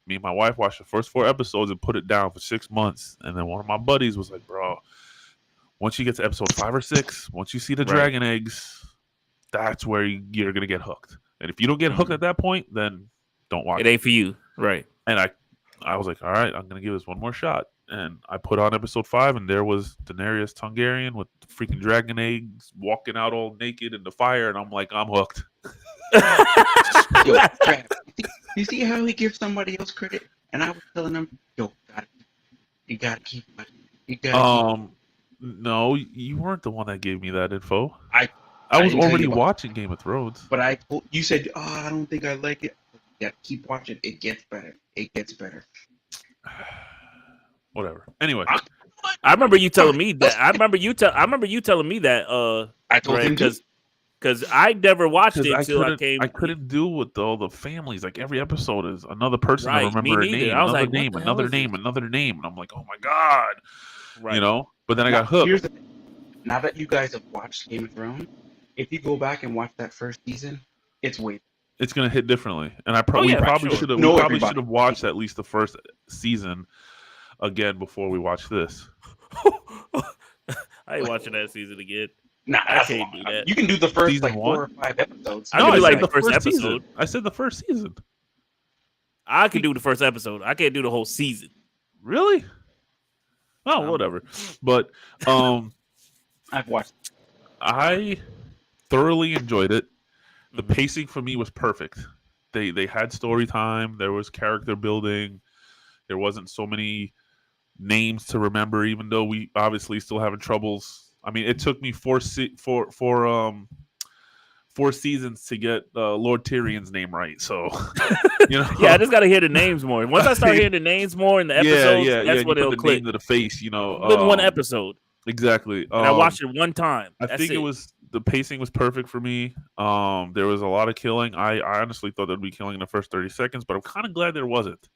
me and my wife watched the first 4 episodes and put it down for 6 months, and then one of my buddies was like, bro, once you get to episode 5 or 6, once you see the dragon eggs, that's where you're gonna get hooked. And if you don't get hooked at that point, then don't watch it. It ain't for you, right? And I was like, all right, I'm gonna give this one more shot. And I put on episode 5, and there was Daenerys Targaryen with the freaking dragon eggs walking out all naked in the fire, and I'm like, I'm hooked. Yo, Trav, you see how he gives somebody else credit? And I was telling him, yo, you gotta keep watching. No, you weren't the one that gave me that info. I was already watching Game of Thrones. But you said, I don't think I like it. Yeah, keep watching. It gets better. Whatever. Anyway, I remember you telling me that. I remember you telling me that. I told him because I never watched it until I came. I couldn't deal with all the families. Like every episode is another person. I remember a name, another name, another name, and I'm like, oh my god, right. But then I got hooked. Here's the thing. Now that you guys have watched Game of Thrones, if you go back and watch that first season, it's gonna hit differently. And we probably should have watched at least the first season again before we watch this. I ain't watching that season again. Nah, I can't do that. You can do the first 4 or 5 episodes. I can do like the first episode. Season. I said the first season. I can do the first episode. I can't do the whole season. Really? Oh, whatever. But I've watched. I thoroughly enjoyed it. The pacing for me was perfect. They had story time. There was character building. There wasn't so many names to remember, even though we obviously still having troubles. I mean, it took me four seasons to get Lord Tyrion's name right. So, Yeah, I just got to hear the names more. Once I start hearing the names more in the episodes, that's when you it'll put the click. name to the face. Within one episode, exactly. and I watched it one time. I think it was the pacing was perfect for me. There was a lot of killing. I honestly thought there'd be killing in the first 30 seconds, but I'm kind of glad there wasn't.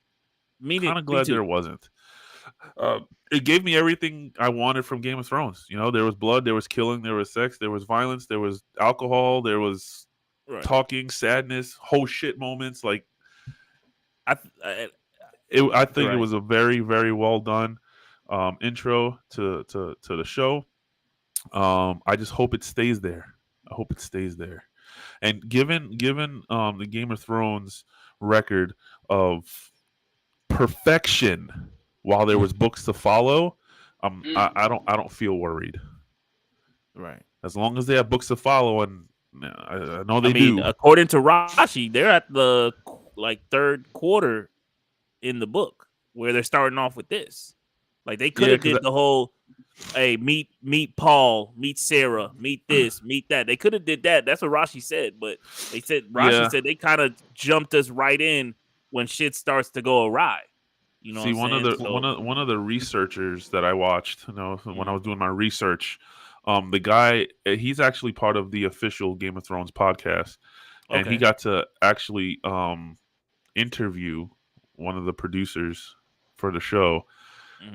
There wasn't. It gave me everything I wanted from Game of Thrones. There was blood, there was killing, there was sex, there was violence, there was alcohol, there was talking, sadness, whole shit moments. Like, I think it was a very, very well done intro to the show. I just hope it stays there. And given the Game of Thrones record of perfection, while there was books to follow, I don't feel worried. Right. As long as they have books to follow, and I know they do. According to Rashi, they're at the third quarter in the book where they're starting off with this. Like, they could have did the whole, hey, meet Paul, meet Sarah, meet this, meet that. They could have did that. That's what Rashi said, but Rashi said they kind of jumped us right in when shit starts to go awry. See, one of the researchers that I watched, when I was doing my research, the guy, he's actually part of the official Game of Thrones podcast, and he got to actually interview one of the producers for the show,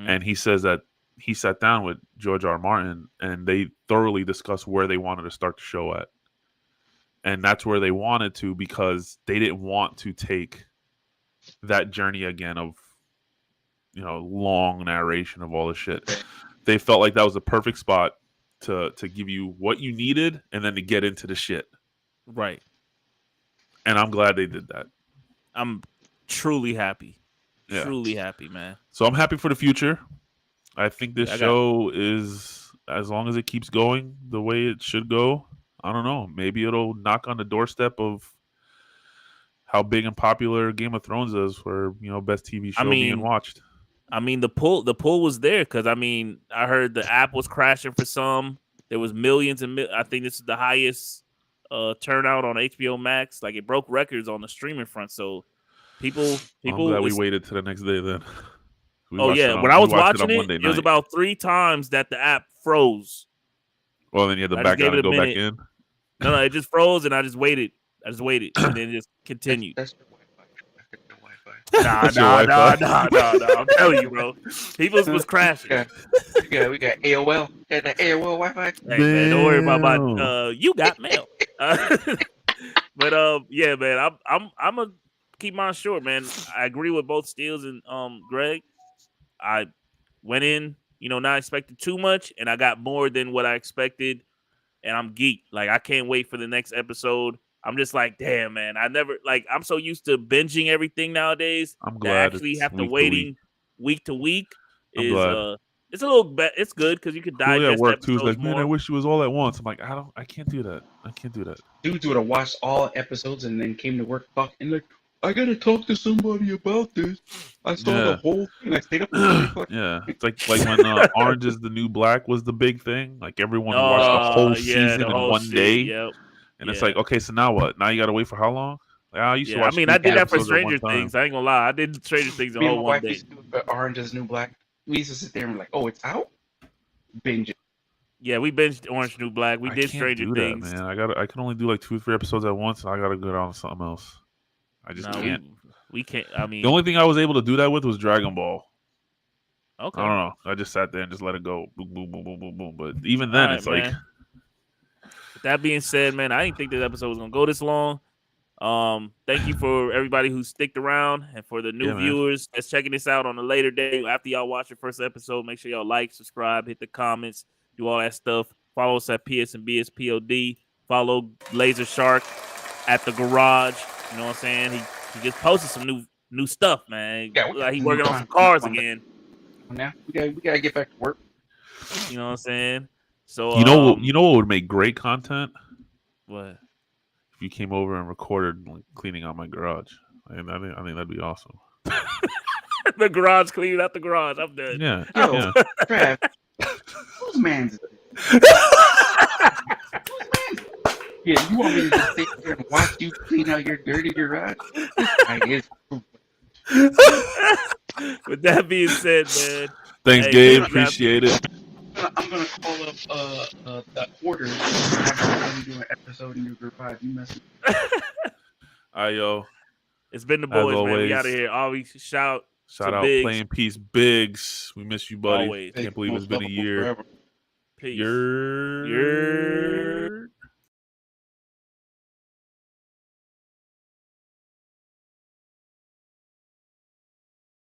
and he says that he sat down with George R. R. Martin, and they thoroughly discussed where they wanted to start the show at, and that's where they wanted to, because they didn't want to take that journey again of long narration of all this shit. They felt like that was the perfect spot to give you what you needed and then to get into the shit. Right. And I'm glad they did that. I'm truly happy. Yeah. Truly happy, man. So I'm happy for the future. I think this show is, as long as it keeps going the way it should go, I don't know, maybe it'll knock on the doorstep of how big and popular Game of Thrones is for, best TV show being watched. I mean, the pull was there because, I heard the app was crashing for some. There was millions and I think this is the highest turnout on HBO Max. Like, it broke records on the streaming front. So people. I'm glad we waited to the next day then. When I was watching it was about 3 times that the app froze. Well, then you had to back out and go back in. No, it just froze, and I just waited, and then it just continued. That's Nah. I'm telling you, bro. People's was crashing. We got AOL. Got that AOL Wi-Fi. Hey, man, don't worry about my. You got mail. But yeah, man. I'm gonna keep mine short, man. I agree with both Steels and Greg. I went in, not expecting too much, and I got more than what I expected, and I'm geeked. Like, I can't wait for the next episode. I'm just like, damn, man. I'm so used to binging everything nowadays. I'm glad actually have to waiting week to week is it's a little bit. It's good because you can digest. At work too. It's like, man, I wish it was all at once. I'm like, I can't do that. Dudes would have watched all episodes and then came to work fucking like, I gotta talk to somebody about this. I saw the whole thing. I stayed up. Yeah, it's like when Orange is the New Black was the big thing. Like, everyone watched the whole season in one day. Yep. And it's like, okay, so now what? Now you got to wait for how long? Like, I used to watch. I did that for Stranger Things. I ain't gonna lie, I did Stranger Things in whole one day. Orange is the New Black. We used to sit there and be like, oh, it's out. Binge it. Yeah, we binged Orange New Black. We did Stranger Things. Man, I can only do like 2 or 3 episodes at once, and I gotta go down to something else. I just can't. We can't. The only thing I was able to do that with was Dragon Ball. Okay. I don't know. I just sat there and just let it go. Boom, boom, boom, boom, boom, boom. But even then, it's like. That being said, man, I didn't think this episode was gonna go this long. Thank you for everybody who sticked around, and for the new viewers that's checking this out on a later day after y'all watch the first episode. Make sure y'all like, subscribe, hit the comments, do all that stuff. Follow us at psandbspod. Follow Laser Shark at the garage. You know what I'm saying? He just posted some new stuff, man. Like he working on some cars again. Now we gotta get back to work. You know what I'm saying? So you know what would make great content? What? If you came over and recorded cleaning out my garage. I think that'd be awesome. The garage, cleaning out the garage. I'm done. Yeah. Yo, Yeah. Trav, whose man's is this? Whose man's? Yeah, you want me to just sit here and watch you clean out your dirty garage? This guy is. With that being said, man. Thanks, Hey, Gabe. good job. Appreciate it. I'm gonna call up the order. Have you do an episode in your garage? You messing? All right, yo. It's been the As boys, man. We always. out of here. Always shout Shout to out, Biggs. Playing Peace, Biggs. We miss you, buddy. Always. Can't believe it's been a year. Forever. Peace. You're... You're